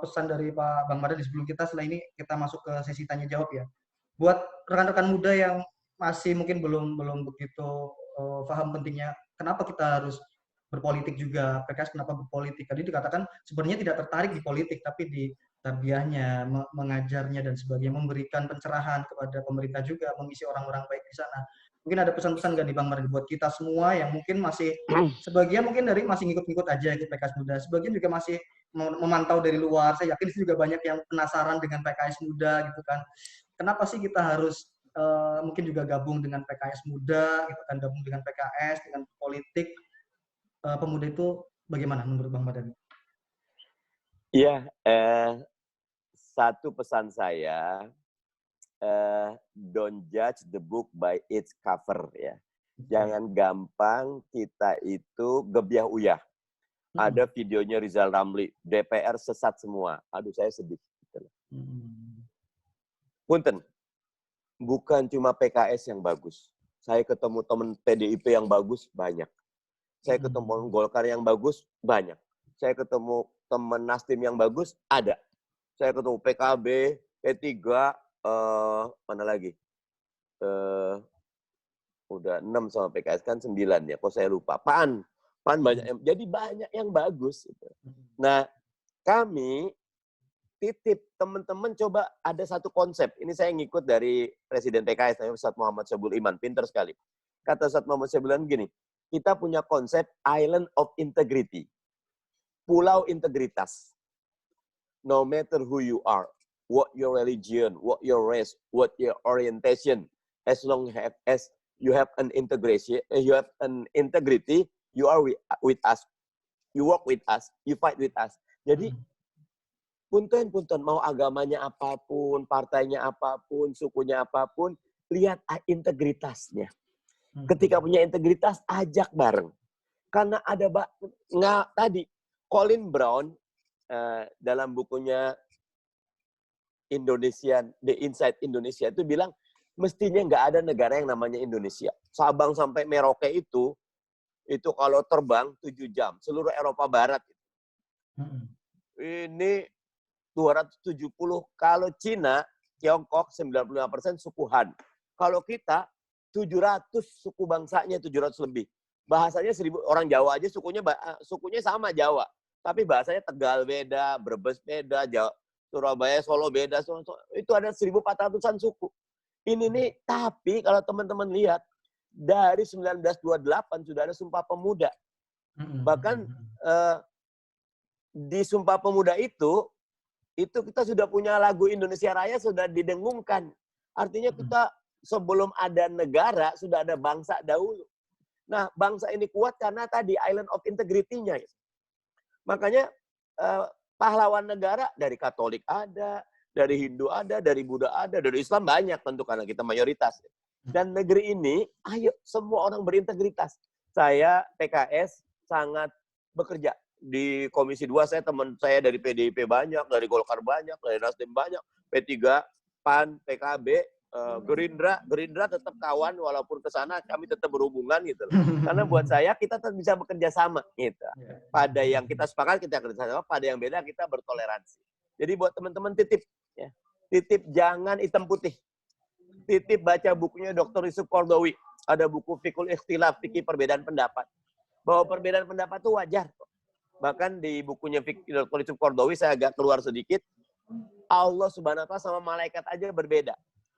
pesan dari Pak Bang Mardhani sebelum setelah ini kita masuk ke sesi tanya jawab ya, buat rekan-rekan muda yang masih mungkin belum begitu paham pentingnya kenapa kita harus berpolitik juga, PKS kenapa berpolitik. Tadi dikatakan sebenarnya tidak tertarik di politik, tapi di tarbiyahnya, mengajarnya dan sebagainya, memberikan pencerahan kepada pemerintah juga, mengisi orang-orang baik di sana. Mungkin ada pesan-pesan nggak nih Bang Mardhani buat kita semua yang mungkin masih, sebagian mungkin dari masih ngikut-ngikut aja ikut PKS Muda, sebagian juga masih memantau dari luar. Saya yakin juga banyak yang penasaran dengan PKS Muda gitu kan. Kenapa sih kita harus mungkin juga gabung dengan PKS Muda, gitu kan, gabung dengan PKS, dengan politik, pemuda itu bagaimana menurut Bang Mardhani? Iya, satu pesan saya, don't judge the book by its cover ya. Jangan gampang kita itu gebyah uyah. Ada videonya Rizal Ramli, DPR sesat semua. Aduh saya sedih. Punten, bukan cuma PKS yang bagus. Saya ketemu teman PDIP yang bagus, banyak. Saya ketemu Golkar yang bagus, banyak. Saya ketemu teman Nasdem yang bagus, ada. Saya ketemu PKB, P3, mana lagi? Udah 6 sama PKS kan 9 ya, kok saya lupa. PAN banyak. Jadi banyak yang bagus. Nah, kami titip teman-teman coba ada satu konsep. Ini saya ngikut dari Presiden PKS, Ustadz Muhammad Soebul Iman, pinter sekali. Kata Ustadz Muhammad Soebul Iman gini, kita punya konsep Island of Integrity. Pulau integritas. No matter who you are, what your religion, what your race, what your orientation, as long as you have an integration, you have an integrity, you are with us. You work with us, you fight with us. Jadi punten, mau agamanya apapun, partainya apapun, sukunya apapun, lihat integritasnya. Ketika punya integritas, ajak bareng. Karena ada tadi Colin Brown dalam bukunya Indonesia, The Inside Indonesia itu bilang mestinya nggak ada negara yang namanya Indonesia. Sabang sampai Merauke itu kalau terbang 7 jam. Seluruh Eropa Barat. Ini 270. Kalau Cina, Tiongkok 95% suku Han. Kalau kita 700 suku bangsanya, 700 lebih. Bahasanya 1000 orang Jawa aja sukunya sama Jawa. Tapi bahasanya Tegal beda, Brebes beda, Surabaya, Solo beda. Itu ada 1400-an suku. Ini nih, tapi kalau teman-teman lihat, dari 1928 sudah ada Sumpah Pemuda. Bahkan di Sumpah Pemuda itu kita sudah punya lagu Indonesia Raya sudah didengungkan. Artinya kita sebelum ada negara, sudah ada bangsa dahulu. Nah, bangsa ini kuat karena tadi island of integrity-nya. Makanya pahlawan negara dari Katolik ada, dari Hindu ada, dari Buddha ada, dari Islam banyak tentu karena kita mayoritas. Dan negeri ini, ayo semua orang berintegritas. Saya PKS sangat bekerja. Di Komisi 2 saya teman saya dari PDIP banyak, dari Golkar banyak, dari Nasdem banyak, P3, PAN, PKB, Gerindra tetap kawan walaupun ke sana kami tetap berhubungan gitu loh. Karena buat saya kita tetap bisa bekerja sama gitu. Pada yang kita sepakat kita kerja sama, pada yang beda kita bertoleransi. Jadi buat teman-teman titip ya. Titip jangan hitam putih. Titip baca bukunya Dr. Yusuf Qaradawi. Ada buku Fikul Ikhtilaf, fikih perbedaan pendapat. Bahwa perbedaan pendapat itu wajar. Bahkan di bukunya Dr. Yusuf Qaradawi saya agak keluar sedikit. Allah Subhanahu wa taala sama malaikat aja berbeda.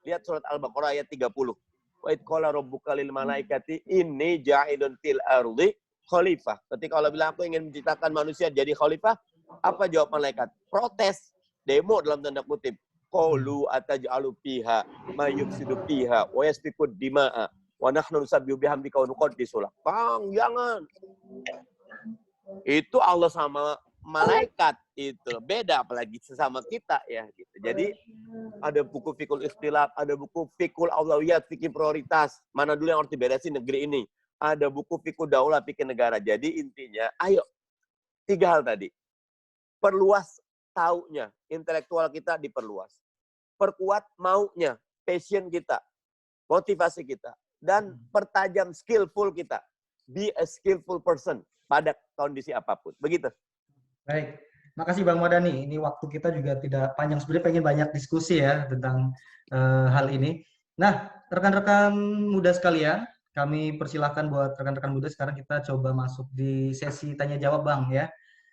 Lihat surat Al-Baqarah ayat 30. Wa id qala rabbuka lil malaikati inni ja'ilun fil ardi khalifah. Ketika Allah bilang aku ingin menciptakan manusia jadi khalifah, apa jawab malaikat? Protes, demo dalam tanda kutip. Qalu ataj'alu fiha ma yufsidu fiha wa yasfiku dima'a wa nahnu nusabbihu bihamdika wa nuqaddisu lak. Bang, jangan. Itu Allah sama malaikat itu beda apalagi sesama kita ya gitu. Jadi ada buku Fikul Ikhtilaf, ada buku Fikul Aulawiyat, fikih prioritas. Mana dulu yang harus diberesin negeri ini? Ada buku Fikul Daulah, fikih negara. Jadi intinya, ayo 3 hal tadi. Perluas taunya, intelektual kita diperluas. Perkuat maunya, passion kita, motivasi kita, dan pertajam skillful kita. Be a skillful person pada kondisi apapun. Begitu. Baik, makasih Bang Mardhani. Ini waktu kita juga tidak panjang. Sebenarnya pengen banyak diskusi ya tentang hal ini. Nah, rekan-rekan muda sekalian, kami persilahkan buat rekan-rekan muda sekarang kita coba masuk di sesi tanya jawab Bang ya.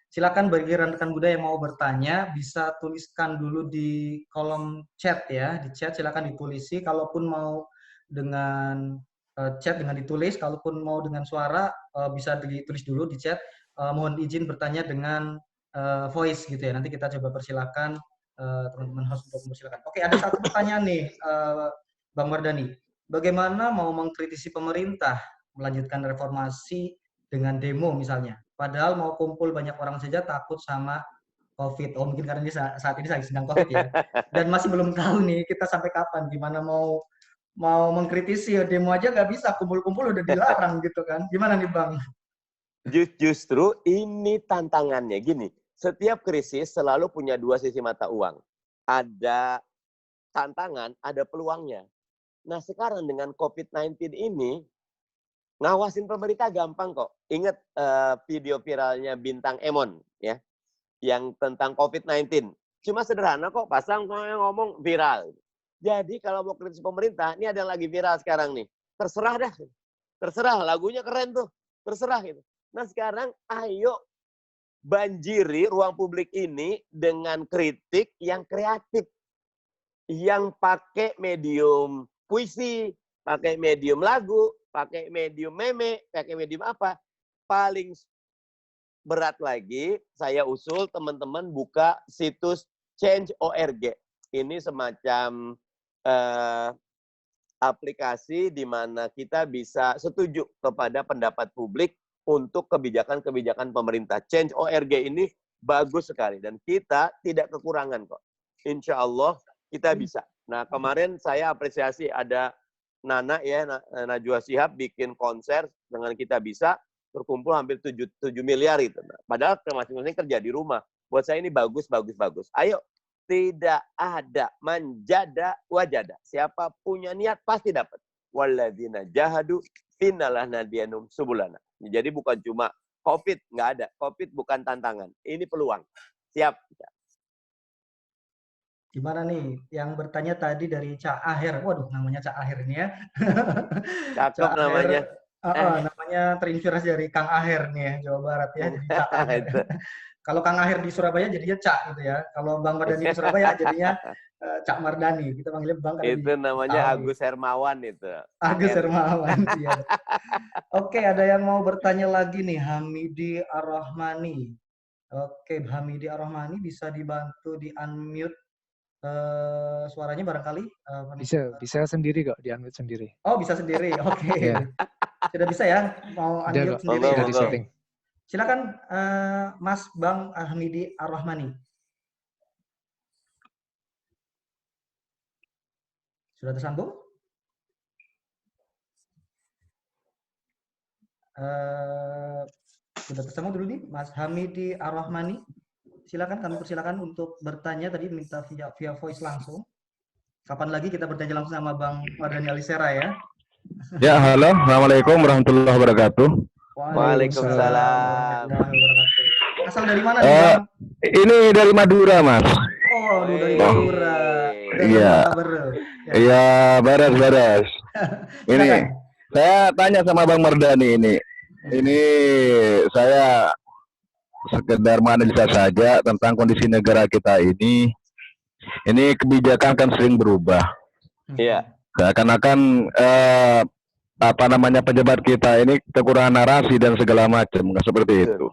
Silakan bagi rekan-rekan muda yang mau bertanya bisa tuliskan dulu di kolom chat ya. Di chat silakan ditulisi. Kalaupun mau dengan chat dengan ditulis, kalaupun mau dengan suara bisa ditulis dulu di chat. Mohon izin bertanya dengan voice gitu ya. Nanti kita coba persilakan teman-teman host untuk mempersilakan. Oke, ada satu pertanyaan nih Bang Mardhani. Bagaimana mau mengkritisi pemerintah melanjutkan reformasi dengan demo misalnya? Padahal mau kumpul banyak orang saja takut sama COVID. Oh, mungkin karena ini saat ini sedang COVID ya. Dan masih belum tahu nih kita sampai kapan. Gimana mau mengkritisi demo aja nggak bisa. Kumpul-kumpul udah dilarang gitu kan. Gimana nih Bang? Justru ini tantangannya. Gini, setiap krisis selalu punya 2 sisi mata uang. Ada tantangan, ada peluangnya. Nah, sekarang dengan COVID-19 ini, ngawasin pemerintah gampang kok. Ingat video viralnya Bintang Emon ya, yang tentang COVID-19. Cuma sederhana kok, pasang ngomong viral. Jadi kalau mau kritis pemerintah, ini ada yang lagi viral sekarang nih. Terserah dah. Terserah, lagunya keren tuh. Terserah gitu. Nah sekarang ayo banjiri ruang publik ini dengan kritik yang kreatif. Yang pakai medium puisi, pakai medium lagu, pakai medium meme, pakai medium apa. Paling berat lagi, saya usul teman-teman buka situs Change.org. Ini semacam aplikasi di mana kita bisa setuju kepada pendapat publik untuk kebijakan-kebijakan pemerintah. Change.org ini bagus sekali dan kita tidak kekurangan kok. Insya Allah kita bisa. Nah kemarin saya apresiasi ada Nana ya, Najwa Shihab bikin konser dengan kita bisa. berkumpul hampir 7 miliar itu. Nah, padahal masing-masing kerja di rumah. Buat saya ini bagus. Ayo, tidak ada manjada wajada. Siapa punya niat pasti dapat. Walladzina jahadu innalahnadiyanum subulana. Jadi bukan cuma COVID, nggak ada. COVID bukan tantangan. Ini peluang. Siap. Gimana nih? Yang bertanya tadi dari Cak Aher. Waduh, namanya Cak Aher ini ya. Cakep Cak namanya. Aher, namanya terinspirasi dari Kang Aher nih ya, Jawa Barat ya. Jadi Cak Aher. Kalau Kang Aher di Surabaya jadinya Cak gitu ya. Kalau Bang Mardani di Surabaya jadinya Cak Mardani. Kita panggilnya Bang karena Itu namanya Betawi. Agus Hermawan itu. Agus Hermawan. Iya. Oke, ada yang mau bertanya lagi nih, Hamidi Ar-Rahmani. Oke, Hamidi Ar-Rahmani bisa dibantu di unmute suaranya barangkali. Bisa sendiri kok, di-unmute sendiri. Oh, bisa sendiri. Oke. Iya. Sudah bisa ya? Mau Udah unmute kok, sendiri. sudah Ya? di setting. Silakan Mas Bang Hamidi Ar-Rahmani. Sudah tersambung? Sudah tersambung dulu nih, Mas Hamidi Ar-Rahmani. Silakan, kami persilakan untuk bertanya. Tadi minta via voice langsung. Kapan lagi kita bertanya langsung sama Bang Mardani Alisera ya? Ya, halo. Assalamualaikum warahmatullahi wabarakatuh. Waalaikumsalam. Asal dari mana nih, Bang? Ini dari Madura, Mas. Oh, dari Madura. Iya. Iya, beres. Ini, saya tanya sama Bang Mardani ini. Ini saya sekedar menganalisa saja tentang kondisi negara kita ini. Ini kebijakan kan sering berubah. Iya. Seakan-akan pejabat kita ini kekurangan narasi dan segala macam, nggak seperti itu.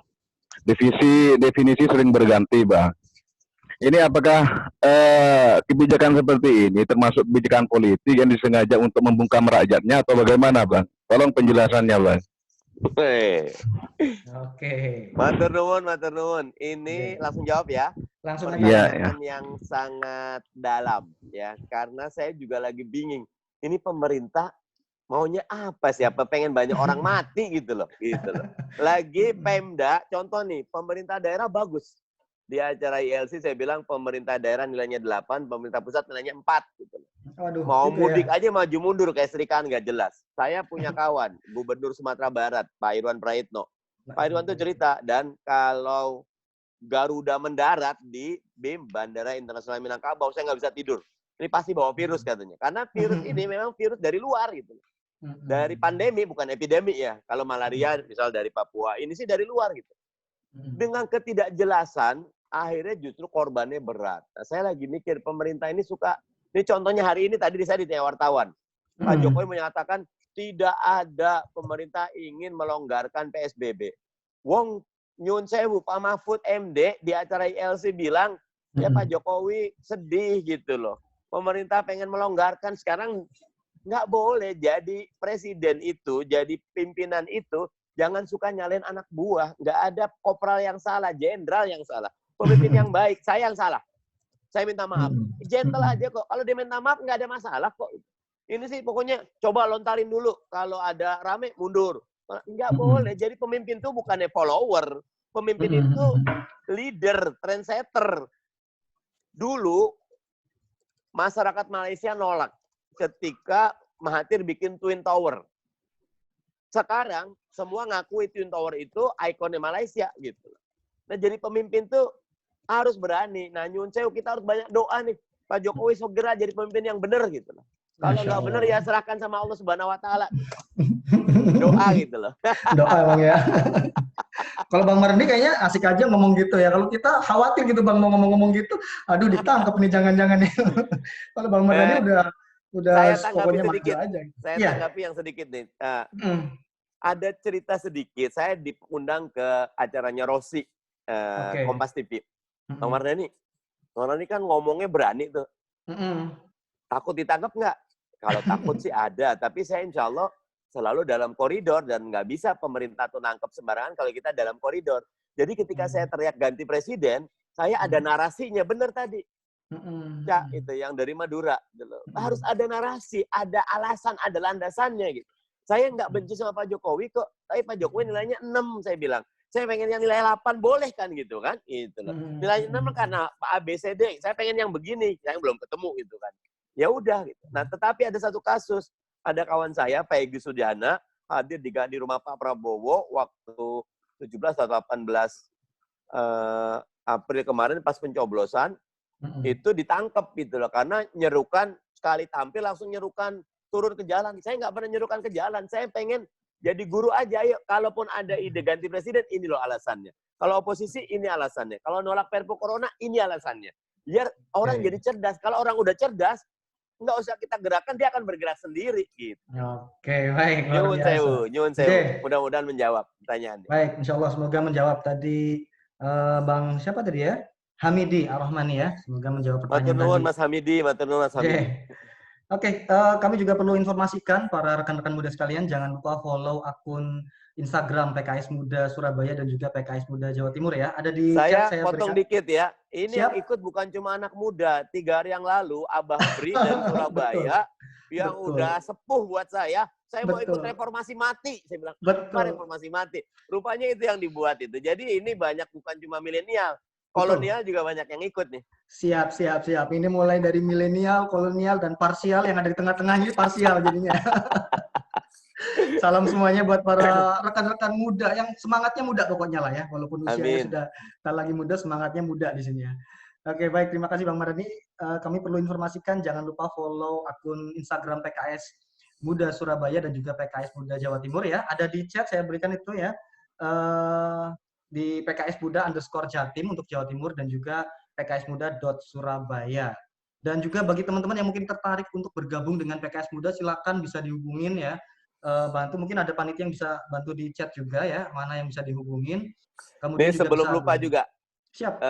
Definisi sering berganti, Bang. Ini apakah kebijakan seperti ini termasuk kebijakan politik yang disengaja untuk membungkam rakyatnya atau bagaimana, Bang? Tolong penjelasannya, Bang. Oke. Matur nuwun. Ini langsung jawab ya. Langsung aja. Yang sangat dalam ya, karena saya juga lagi bingung. Ini pemerintah maunya apa sih? Apa pengen banyak orang mati gitu loh. Lagi Pemda, contoh nih, pemerintah daerah bagus. Di acara ILC saya bilang pemerintah daerah nilainya 8, pemerintah pusat nilainya 4 gitu loh. Waduh, mau gitu mudik ya? aja maju mundur kayak serikaan nggak jelas. Saya punya kawan, Gubernur Sumatera Barat, Pak Irwan Praitno. Pak Irwan tuh cerita, dan kalau Garuda mendarat di BIM, Bandara Internasional Minangkabau, saya nggak bisa tidur. Ini pasti bawa virus katanya. Karena virus ini memang virus dari luar gitu. Dari pandemi, bukan epidemi ya. Kalau malaria misal dari Papua, ini sih dari luar gitu. Dengan ketidakjelasan, akhirnya justru korbannya berat. Nah, saya lagi mikir, pemerintah ini suka, ini contohnya hari ini tadi saya ditanya wartawan. Pak Jokowi menyatakan tidak ada pemerintah ingin melonggarkan PSBB. Wong nyun sewu Pak Mahfud MD di acara ILC bilang, ya Pak Jokowi sedih gitu loh. Pemerintah pengen melonggarkan, sekarang nggak boleh jadi presiden itu, jadi pimpinan itu, jangan suka nyalain anak buah. Nggak ada kopral yang salah, jenderal yang salah. Pemimpin yang baik, saya yang salah. Saya minta maaf. Gentle aja kok. Kalau dia minta maaf, nggak ada masalah kok. Ini sih pokoknya coba lontarin dulu. Kalau ada rame, mundur. Nggak boleh. Jadi pemimpin itu bukannya follower. Pemimpin itu leader, trendsetter. Dulu, masyarakat Malaysia nolak ketika Mahathir bikin Twin Tower. Sekarang, semua ngakui Twin Tower itu ikonnya Malaysia gitu. Nah, jadi pemimpin tuh harus berani. Nah, nyun sewu, kita harus banyak doa nih. Pak Jokowi segera jadi pemimpin yang benar gitu loh. Kalau nggak benar ya serahkan sama Allah Subhanahu Wa Taala. Doa gitu loh. Doa emang ya. Kalau Bang Mardani kayaknya asik aja ngomong gitu ya. Kalau kita khawatir gitu Bang mau ngomong-ngomong gitu, aduh ditangkap nih jangan-jangan nih. Kalau Bang Mardani udah saya tanggapi pokoknya sedikit. Aja. Saya tanggapi yang sedikit nih. Ada cerita sedikit. Saya diundang ke acaranya Rossi Kompas TV. Bang Mardani kan ngomongnya berani tuh. Takut ditangkap nggak? Kalau takut sih ada, tapi saya insya Allah selalu dalam koridor dan nggak bisa pemerintah tuh nangkep sembarangan kalau kita dalam koridor. Jadi ketika saya teriak ganti presiden, saya ada narasinya, bener tadi. Ya, itu yang dari Madura. Harus ada narasi, ada alasan, ada landasannya gitu. Saya nggak benci sama Pak Jokowi kok, Tapi Pak Jokowi nilainya 6, saya bilang. Saya pengen yang nilai 8, boleh kan gitu kan? Gitu loh. Nilai 6 karena A, B, C, D. Saya pengen yang begini, saya belum ketemu gitu kan. Ya udah gitu. Nah, tetapi ada satu kasus. Ada kawan saya, Pak Egy Sudiana, hadir di rumah Pak Prabowo waktu 17 atau 18 April kemarin pas pencoblosan, itu ditangkap gitu loh. Karena nyerukan, sekali tampil langsung nyerukan turun ke jalan. Saya nggak pernah nyerukan ke jalan. Saya pengen jadi guru aja. Ayo, kalaupun ada ide ganti presiden, ini loh alasannya. Kalau oposisi, ini alasannya. Kalau nolak Perpu Corona, ini alasannya. Biar orang jadi cerdas. Kalau orang udah cerdas, nggak usah kita gerakan, dia akan bergerak sendiri. Gitu. Oke, baik. Luar biasa. Nyuwun sewu. Mudah-mudahan menjawab pertanyaan. Baik, insya Allah semoga menjawab tadi Bang siapa tadi ya? Hamidi Ar-Rahmani ya. Semoga menjawab pertanyaan Matur nuwun tadi. Mas Hamidi, matur nuwun Mas Hamidi. Oke, kami juga perlu informasikan para rekan-rekan muda sekalian, jangan lupa follow akun Instagram PKS Muda Surabaya dan juga PKS Muda Jawa Timur ya. Ada di chat saya potong berikan. dikit ya. Ini yang ikut bukan cuma anak muda. 3 hari yang lalu, Abah Bri dari Surabaya yang udah sepuh buat saya mau ikut reformasi mati. Saya bilang, apa reformasi mati? Rupanya itu yang dibuat itu. Jadi ini banyak bukan cuma milenial. Kolonial juga banyak yang ikut nih. Siap. Ini mulai dari milenial, kolonial, dan parsial. Yang ada di tengah-tengah ini parsial jadinya. Salam semuanya buat para rekan-rekan muda yang semangatnya muda pokoknya lah ya. Walaupun usianya sudah tak lagi muda, semangatnya muda di sini ya. Oke, baik. Terima kasih Bang Mardhani. Kami perlu informasikan, jangan lupa follow akun Instagram PKS Muda Surabaya dan juga PKS Muda Jawa Timur ya. Ada di chat, saya berikan itu ya. Di PKS Muda_Jatim untuk Jawa Timur dan juga pksmuda.surabaya. Dan juga bagi teman-teman yang mungkin tertarik untuk bergabung dengan PKS Muda, silakan bisa dihubungin ya. Bantu, mungkin ada panitia yang bisa bantu di chat juga ya, mana yang bisa dihubungin. Kemudian juga sebelum lupa juga. Siap.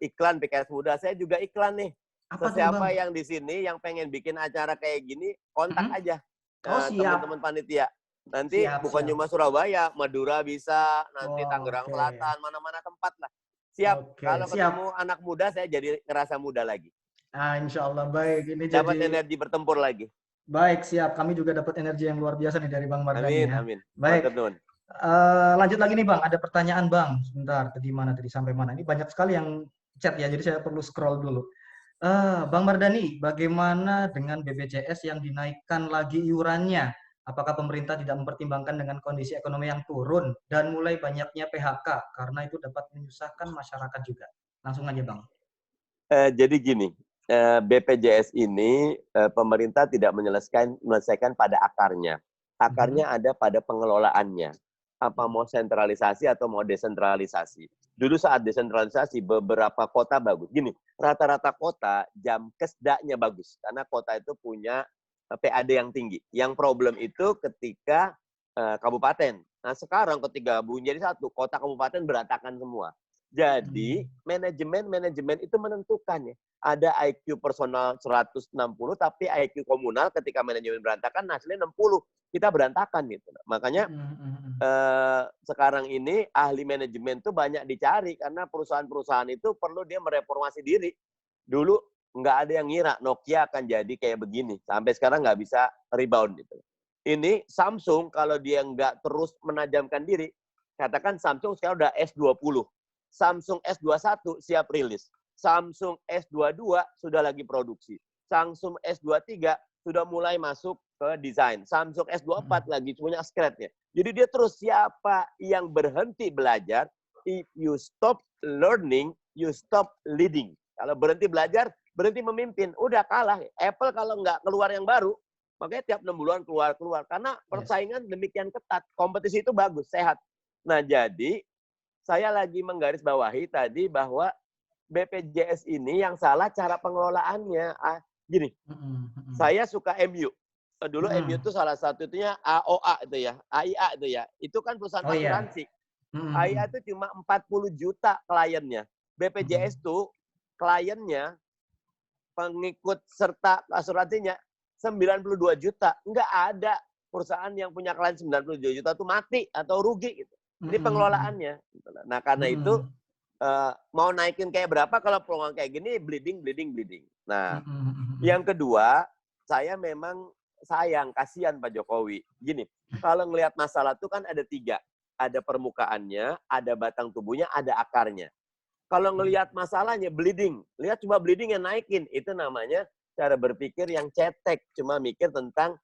Iklan PKS Muda, saya juga iklan nih. Apa siapa yang di sini yang pengen bikin acara kayak gini, kontak aja teman-teman panitia. Nanti bukan cuma Surabaya, Madura bisa, nanti Tangerang Selatan, mana-mana tempat lah. Siap. Kalau ketemu anak muda, saya jadi ngerasa muda lagi. Insya Allah, baik. Ini dapat energi bertempur lagi. Baik, siap. Kami juga dapat energi yang luar biasa nih dari Bang Mardhani. Amin. Baik. Lanjut lagi nih Bang, ada pertanyaan Bang. Sebentar, tadi sampai mana? Ini banyak sekali yang chat ya, jadi saya perlu scroll dulu. Bang Mardhani, bagaimana dengan BPJS yang dinaikkan lagi iurannya? Apakah pemerintah tidak mempertimbangkan dengan kondisi ekonomi yang turun dan mulai banyaknya PHK karena itu dapat menyusahkan masyarakat juga? Langsung aja Bang. Jadi gini, BPJS ini pemerintah tidak menyelesaikan pada akarnya. Akarnya ada pada pengelolaannya. Apa mau sentralisasi atau mau desentralisasi. Dulu saat desentralisasi beberapa kota bagus. Gini, rata-rata kota jam kesdaknya bagus karena kota itu punya PAD yang tinggi. Yang problem itu ketika kabupaten. Nah sekarang ketika gabung jadi satu, kota kabupaten berantakan semua. Jadi manajemen itu menentukan ya. Ada IQ personal 160, tapi IQ komunal ketika manajemen berantakan hasilnya 60. Kita berantakan gitu. Makanya sekarang ini ahli manajemen itu banyak dicari karena perusahaan-perusahaan itu perlu dia mereformasi diri. Dulu nggak ada yang ngira Nokia akan jadi kayak begini. Sampai sekarang nggak bisa rebound gitu. Ini Samsung kalau dia nggak terus menajamkan diri, katakan Samsung sekarang udah S20. Samsung S21 siap rilis. Samsung S22 sudah lagi produksi. Samsung S23 sudah mulai masuk ke desain. Samsung S24 lagi punya scratch-nya. Jadi dia terus siapa yang berhenti belajar, if you stop learning, you stop leading. Kalau berhenti belajar, berhenti memimpin, udah kalah. Apple kalau nggak keluar yang baru, makanya tiap 6 bulan keluar. Karena persaingan demikian ketat. Kompetisi itu bagus, sehat. Nah jadi, saya lagi menggarisbawahi tadi bahwa BPJS ini yang salah cara pengelolaannya. Gini, saya suka MU. Dulu MU itu salah satunya AOA itu ya, AIA itu ya. Itu kan perusahaan asuransi. AIA itu cuma 40 juta kliennya. BPJS itu kliennya, pengikut serta asuransinya 92 juta. Enggak ada perusahaan yang punya klien 92 juta itu mati atau rugi gitu. Ini pengelolaannya. Nah karena itu mau naikin kayak berapa kalau peluang kayak gini bleeding. Nah yang kedua saya memang sayang, kasihan Pak Jokowi. Gini, kalau ngelihat masalah itu kan ada 3. Ada permukaannya, ada batang tubuhnya, ada akarnya. Kalau ngelihat masalahnya, bleeding. Lihat cuma bleeding yang naikin. Itu namanya cara berpikir yang cetek. Cuma mikir tentang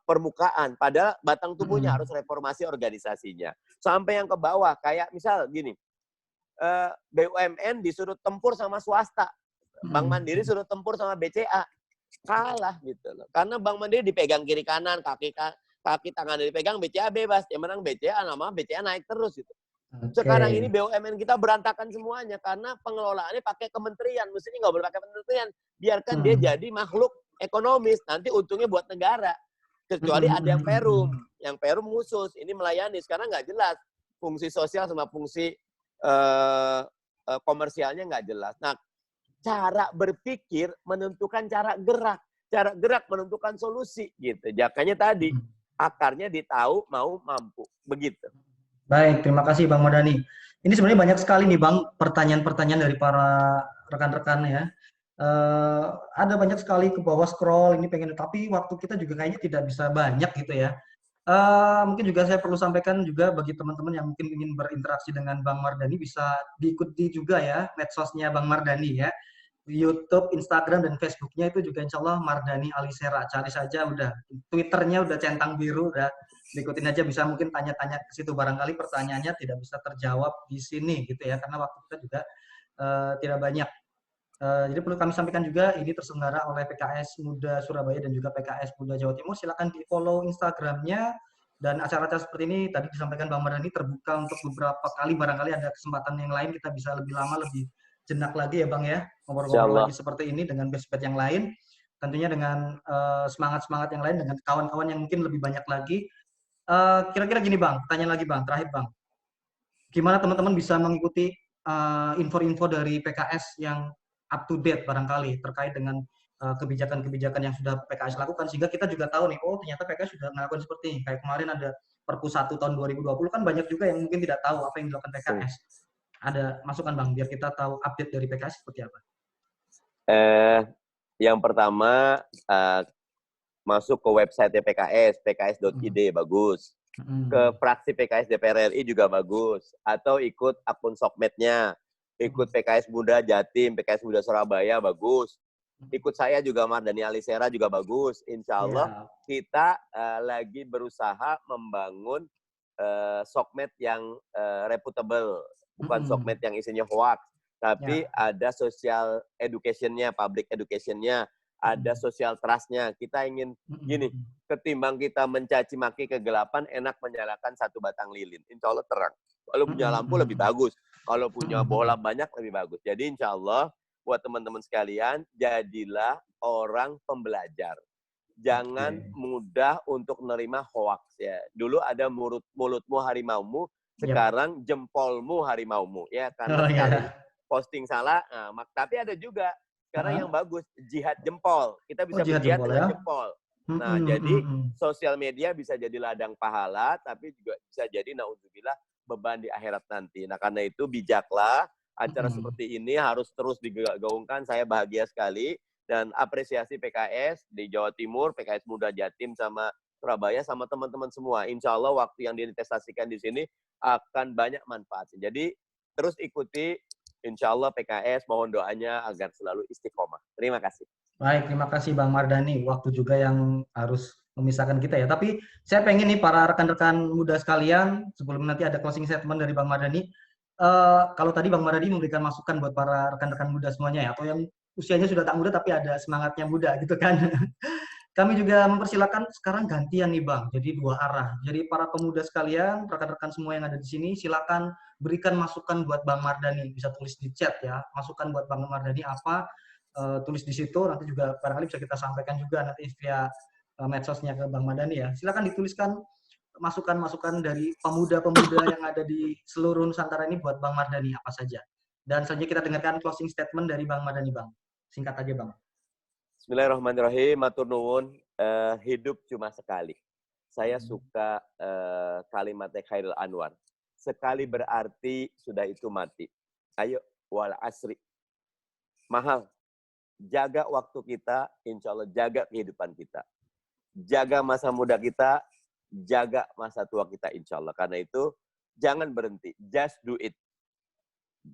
permukaan. Padahal batang tubuhnya harus reformasi organisasinya. Sampai yang ke bawah. Kayak misal gini, BUMN disuruh tempur sama swasta. Bank Mandiri suruh tempur sama BCA. Kalah gitu loh. Karena Bank Mandiri dipegang kiri kanan, kaki tangan dipegang, BCA bebas. Yang menang BCA, nama BCA naik terus gitu. Sekarang ini BUMN kita berantakan semuanya karena pengelolaannya pakai kementerian. Mestinya nggak boleh pakai kementerian. Biarkan dia jadi makhluk ekonomis. Nanti untungnya buat negara. Kecuali ada yang Perum. Yang Perum khusus. Ini melayani. Sekarang nggak jelas. Fungsi sosial sama fungsi komersialnya nggak jelas. Nah, cara berpikir menentukan cara gerak. Cara gerak menentukan solusi. Gitu. Jakanya tadi, akarnya ditahu, mau, mampu. Begitu. Baik, terima kasih Bang Mardhani. Ini sebenarnya banyak sekali nih Bang pertanyaan-pertanyaan dari para rekan-rekan ya. Ada banyak sekali ke bawah scroll ini pengen, tapi waktu kita juga kayaknya tidak bisa banyak gitu ya. Mungkin juga saya perlu sampaikan juga bagi teman-teman yang mungkin ingin berinteraksi dengan Bang Mardhani bisa diikuti juga ya medsosnya Bang Mardhani ya. YouTube, Instagram, dan Facebooknya itu juga insya Allah Mardhani Alisera. Cari saja udah. Twitternya udah centang biru, udah diikutin aja. Bisa mungkin tanya-tanya ke situ. Barangkali pertanyaannya tidak bisa terjawab di sini gitu ya. Karena waktu kita juga tidak banyak. Jadi perlu kami sampaikan juga, ini terselenggara oleh PKS Muda Surabaya dan juga PKS Muda Jawa Timur. Silakan di follow Instagramnya. Dan acara-acara seperti ini tadi disampaikan Bang Mardhani terbuka untuk beberapa kali. Barangkali ada kesempatan yang lain kita bisa lebih lama, lebih jenak lagi ya Bang ya, ngobrol-ngobrol lagi seperti ini dengan best-best yang lain, tentunya dengan semangat-semangat yang lain, dengan kawan-kawan yang mungkin lebih banyak lagi. Kira-kira gini Bang, tanya lagi Bang, terakhir Bang, gimana teman-teman bisa mengikuti info-info dari PKS yang up to date barangkali terkait dengan kebijakan-kebijakan yang sudah PKS lakukan, sehingga kita juga tahu nih, oh ternyata PKS sudah melakukan seperti ini. Kayak kemarin ada Perpu 1 tahun 2020, kan banyak juga yang mungkin tidak tahu apa yang dilakukan PKS. Ada masukan Bang, biar kita tahu update dari PKS seperti apa? Yang pertama, masuk ke website PKS, pks.id, bagus. Ke fraksi PKS DPR RI juga bagus. Atau ikut akun sokmednya, ikut PKS Muda Jatim, PKS Muda Surabaya, bagus. Ikut saya juga Mardhani Alisera juga bagus. Insya Allah kita lagi berusaha membangun sokmed yang reputable. Bukan sokmed yang isinya hoax, tapi ada social education-nya, public education-nya, ada social trust-nya. Kita ingin gini, ketimbang kita mencaci maki kegelapan, enak menyalakan satu batang lilin. Insya Allah terang. Kalau punya lampu lebih bagus, kalau punya bola banyak lebih bagus. Jadi insya Allah buat teman-teman sekalian, jadilah orang pembelajar. Jangan mudah untuk menerima hoax ya. Dulu ada mulutmu harimaumu, sekarang jempolmu harimaumu ya, karena sekali posting salah. Nah, tapi ada juga sekarang yang bagus, jihad jempol. Kita bisa berjihad dengan jempol. Nah, jadi sosial media bisa jadi ladang pahala, tapi juga bisa jadi naudzubillah beban di akhirat nanti. Nah, karena itu bijaklah, acara seperti ini harus terus digaungkan. Saya bahagia sekali dan apresiasi PKS di Jawa Timur, PKS Muda Jatim sama Surabaya, sama teman-teman semua. Insya Allah waktu yang diinvestasikan di sini akan banyak manfaatnya. Jadi terus ikuti, insya Allah PKS, mohon doanya agar selalu istiqomah. Terima kasih. Baik, terima kasih Bang Mardhani. Waktu juga yang harus memisahkan kita ya. Tapi saya pengen nih para rekan-rekan muda sekalian, sebelum nanti ada closing statement dari Bang Mardhani, kalau tadi Bang Mardhani memberikan masukan buat para rekan-rekan muda semuanya ya, atau yang usianya sudah tak muda tapi ada semangatnya muda gitu kan. Kami juga mempersilakan sekarang gantian nih Bang, jadi dua arah. Jadi para pemuda sekalian, rekan-rekan semua yang ada di sini, silakan berikan masukan buat Bang Mardhani. Bisa tulis di chat ya, masukan buat Bang Mardhani apa, tulis di situ, nanti juga barangkali bisa kita sampaikan juga nanti via medsosnya ke Bang Mardhani ya. Silakan dituliskan masukan-masukan dari pemuda-pemuda yang ada di seluruh Nusantara ini buat Bang Mardhani apa saja. Dan selanjutnya kita dengarkan closing statement dari Bang Mardhani Bang. Singkat aja Bang. Bismillahirrahmanirrahim. Matur nuwun. Hidup cuma sekali. Saya suka kalimat Khairil Anwar. Sekali berarti sudah itu mati. Ayo, wal asri. Mahal. Jaga waktu kita, insya Allah jaga kehidupan kita. jaga masa muda kita, jaga masa tua kita insya Allah. Karena itu jangan berhenti, just do it.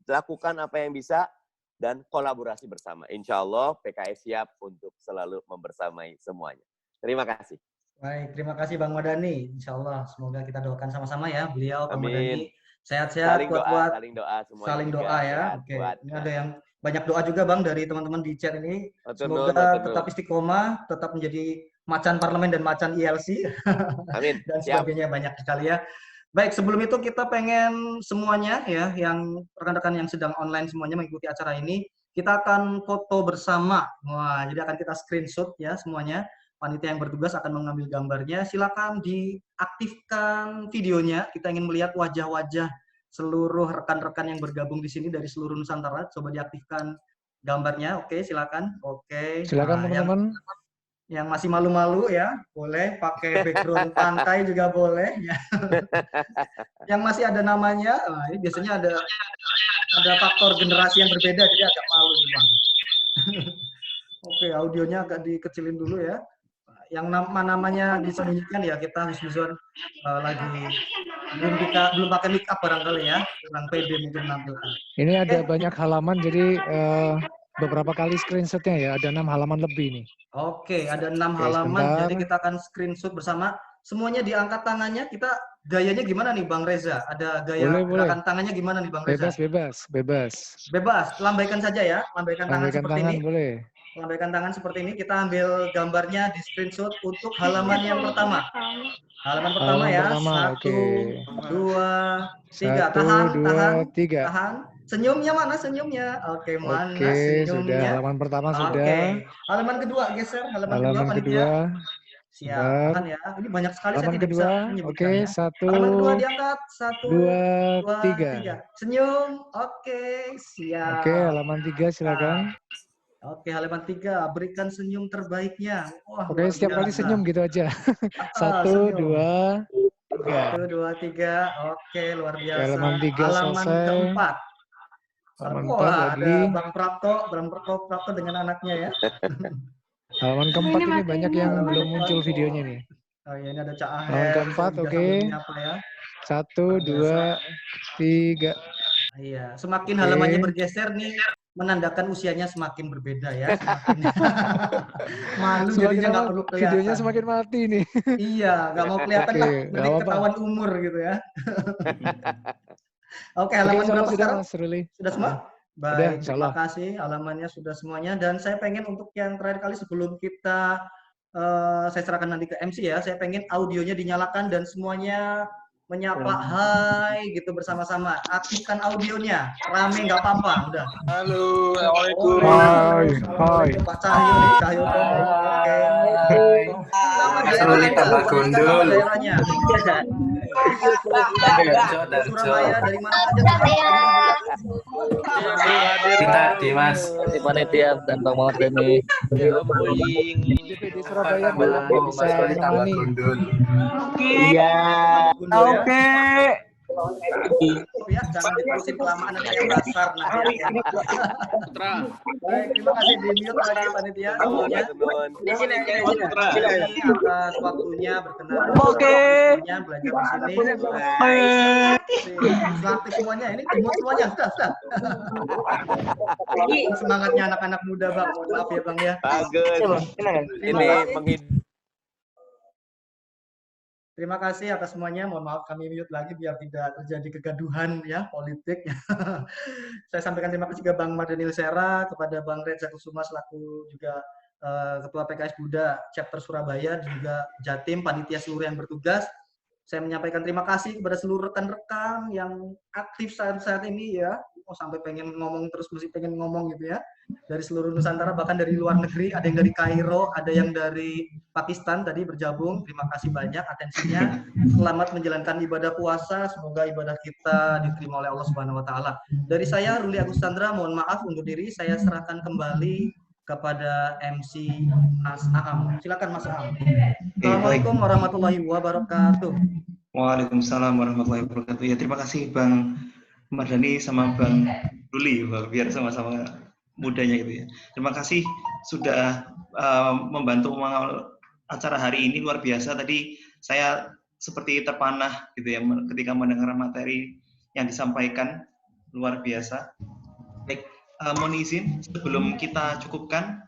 Lakukan apa yang bisa dan kolaborasi bersama. Insya Allah PKS siap untuk selalu membersamai semuanya. Terima kasih. Baik, terima kasih Bang Mardhani. Insya Allah semoga kita doakan sama-sama ya beliau, Bang Mardhani. Amin. Sehat-sehat, kuat-kuat. Saling doa semuanya. Saling juga, doa ya. sehat, Oke. kuat. Ini ada yang banyak doa juga Bang dari teman-teman di chat ini. Matur Semoga nuwun. tetap istiqomah, tetap menjadi macan parlemen dan macan ILC. Amin. Dan Siap. sebagainya banyak sekali ya. Baik, sebelum itu kita pengen semuanya ya, yang rekan-rekan yang sedang online semuanya mengikuti acara ini, kita akan foto bersama. Wah, jadi akan kita screenshot ya semuanya. Panitia yang bertugas akan mengambil gambarnya. Silakan diaktifkan videonya. Kita ingin melihat wajah-wajah seluruh rekan-rekan yang bergabung di sini dari seluruh Nusantara. Coba diaktifkan gambarnya. Oke, silakan. Oke. Silakan teman-teman. Yang masih malu-malu ya, boleh pakai background pantai juga boleh. Ya. Yang masih ada namanya, ini biasanya ada faktor generasi yang berbeda, jadi agak malu nih Bang. Oke, audionya agak dikecilin dulu ya. Yang namanya disembunyikan ya, kita husnuzon lagi belum pakai make up barangkali ya, kurang pede mungkin menampilkan. Ini ada banyak halaman, jadi beberapa kali screenshotnya ya, ada 6 halaman lebih nih. Oke, ada 6 halaman, sebentar. jadi kita akan screenshot bersama. Semuanya diangkat tangannya, kita gayanya gimana nih Bang Reza? Ada gaya gerakan tangannya gimana nih Bang Reza? Bebas. Lambaikan saja ya, lambaikan tangan seperti ini. Boleh. Lambaikan tangan seperti ini, kita ambil gambarnya di screenshot untuk halaman yang pertama. Halaman pertama ya, 1, 2, 3. Tahan. Senyumnya mana senyumnya? Oke, mana senyumnya? Sudah. Halaman pertama sudah. Oke. Halaman kedua geser. Halaman kedua. Siap. Tahan ya. Ini banyak sekali saya tidak bisa menyebutkan ya. Halaman kedua diangkat. 1, 2, 3. Senyum. Oke, siap. Oke, halaman 3 silakan. Oke, halaman 3. Berikan senyum terbaiknya. Wah, oke, setiap kali senyum gitu aja. 1, 2, 3. 1, 2, 3. Oke, luar biasa. Halaman 3 halaman selesai. keempat. Halaman 4 Wah, lagi. ada Bang Prapto dengan anaknya ya. Halaman keempat ini banyak yang belum muncul videonya nih. Oh iya, ini ada Cak Aher. Halaman keempat, oke. Ya. 1, 2, 3. Iya, semakin halamannya bergeser nih, menandakan usianya semakin berbeda ya. Malu jadinya nggak perlu kelihatan. Videonya semakin mati nih. Iya, nggak mau kelihatan lah, nanti ketahuan umur gitu ya. Oke, halaman berapa sekarang? Sudah semua? Baik, terima kasih. Halamannya sudah semuanya. Dan saya pengen untuk yang terakhir kali sebelum kita saya serahkan nanti ke MC ya, saya pengen audionya dinyalakan dan semuanya menyapa hai gitu bersama-sama. Aktifkan audionya. Rame nggak apa-apa, udah. Halo, Assalamualaikum. Hai. Pak Cahyo nih, Cahyo. Oke. Asrul Tabak Gundul. Surabaya dari mana saja? Kita Dimas. Panitia dan Bang Mardhani. Di Surabaya bisa menemani. Iya. Oke. Ya, jangan diterusin kelamaan nanti yang dasar nanti. Baik, terima kasih di mute lagi panitia semuanya. Di sini atas waktunya berkenan. Oke. Belajar di sini. Aktif semuanya, ini timur semuanya sudah. Semangatnya anak-anak muda Bang, mohon maaf ya Bang ya. Bagus. Ini Terima kasih atas semuanya. Mohon maaf kami mute lagi biar tidak terjadi kegaduhan ya politik. Saya sampaikan terima kasih ke Bang Mardhani Alisera, kepada Bang Reza Kusuma selaku juga Ketua PKS Buda Chapter Surabaya dan juga Jatim panitia seluruh yang bertugas. Saya menyampaikan terima kasih kepada seluruh rekan-rekan yang aktif saat ini ya. Sampai pengen ngomong terus mesti pengen ngomong gitu ya. Dari seluruh Nusantara bahkan dari luar negeri, ada yang dari Kairo, ada yang dari Pakistan tadi bergabung. Terima kasih banyak atensinya. Selamat menjalankan ibadah puasa. Semoga ibadah kita diterima oleh Allah Subhanahu wa taala. Dari saya Ruli Agus Chandra, mohon maaf undur diri. Saya serahkan kembali kepada MC Mas Aam. Silakan Mas Aam. Assalamualaikum warahmatullahi wabarakatuh. Waalaikumsalam warahmatullahi wabarakatuh. Ya, terima kasih Bang Mardhani sama Bang Ruli, biar sama-sama mudanya gitu ya. Terima kasih sudah membantu mengawal acara hari ini luar biasa. Tadi saya seperti terpanah gitu ya ketika mendengar materi yang disampaikan, luar biasa. Baik, mohon izin sebelum kita cukupkan,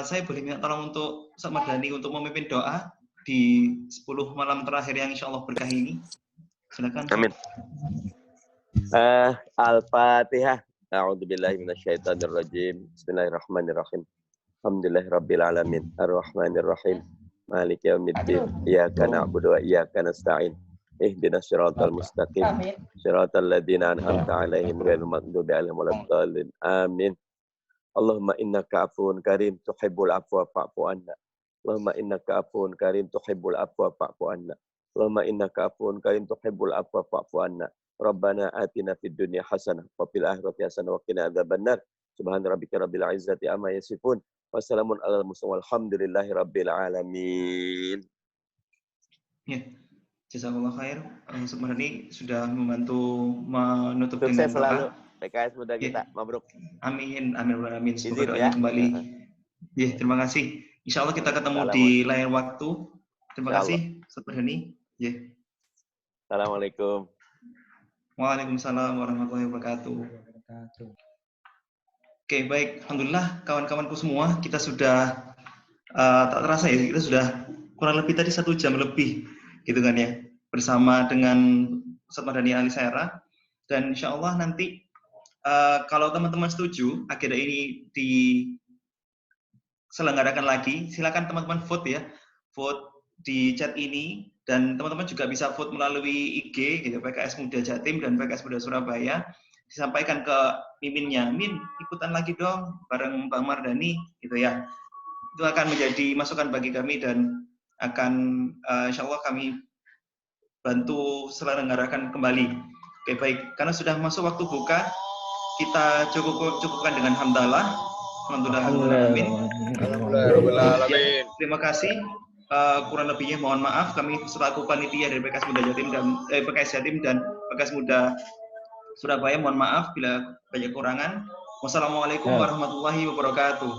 saya boleh minta tolong untuk Ustaz Mardhani untuk memimpin doa di 10 malam terakhir yang insya Allah berkah ini. Silakan. Amin. Al-Fatihah. A'udzubillahi minasyaitonirrajim. Bismillahirrahmanirrahim. Alhamdulillahirabbil alamin. Arrahmanirrahim. Maliki yaumiddin. Iyyaka na'budu wa iyyaka nasta'in. Ihdinas siratal mustaqim. Siratal ladzina an'amta 'alaihim ghairil maghdubi 'alaihim waladdallin. Amin. Allahumma innaka 'afuwun karim tuhibbul 'afwa fa'fu 'anna. Allahumma innaka 'afuwun karim tuhibbul 'afwa fa'fu 'anna. Allahumma innaka 'afuwun karim tuhibbul 'afwa fa'fu 'anna. Rabbana atina fid dunya hasanah wa fil akhirati hasanah wa qina adzabannar. Subhana rabbika rabbil izzati amma yasifun. Wassalamun alal mursalin walhamdulillahi rabbil alamin. Ya, jazakallah khair. Ustaz Mardhani sudah membantu menutup Sukses dengan selalu doa. PKS muda kita. Mabruk. Amin, amin, amin. Semoga Izin doanya ya. kembali. Ya, terima kasih. Insya Allah kita ketemu di lain waktu. Terima kasih, Ustaz Mardhani. Ya. Assalamualaikum. Waalaikumsalam warahmatullahi wabarakatuh. Oke, baik. Alhamdulillah, kawan-kawanku semua, kita sudah tak terasa ya, kita sudah kurang lebih tadi 1 jam lebih, gitu kan ya, bersama dengan Ustaz Mardhani Alisera. Dan insya Allah nanti kalau teman-teman setuju agenda ini diselenggarakan lagi, silakan teman-teman vote ya, vote di chat ini. Dan teman-teman juga bisa vote melalui IG, gitu, PKS Muda Jatim dan PKS Muda Surabaya. Disampaikan ke miminnya, Min, ikutan lagi dong bareng Bang Mardhani, gitu ya. Itu akan menjadi masukan bagi kami dan akan insya Allah kami bantu selenggarakan kembali. Oke, baik. Karena sudah masuk waktu buka, kita cukupkan dengan hamdalah. Alhamdulillah. Ya, terima kasih. Kurang lebihnya mohon maaf, kami selaku panitia dari PKS Muda Jatim dan PKS Jatim dan PKS Muda Surabaya mohon maaf bila banyak kekurangan. Wassalamualaikum warahmatullahi wabarakatuh.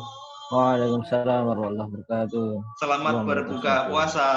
Waalaikumsalam warahmatullahi wabarakatuh. Selamat berbuka puasa.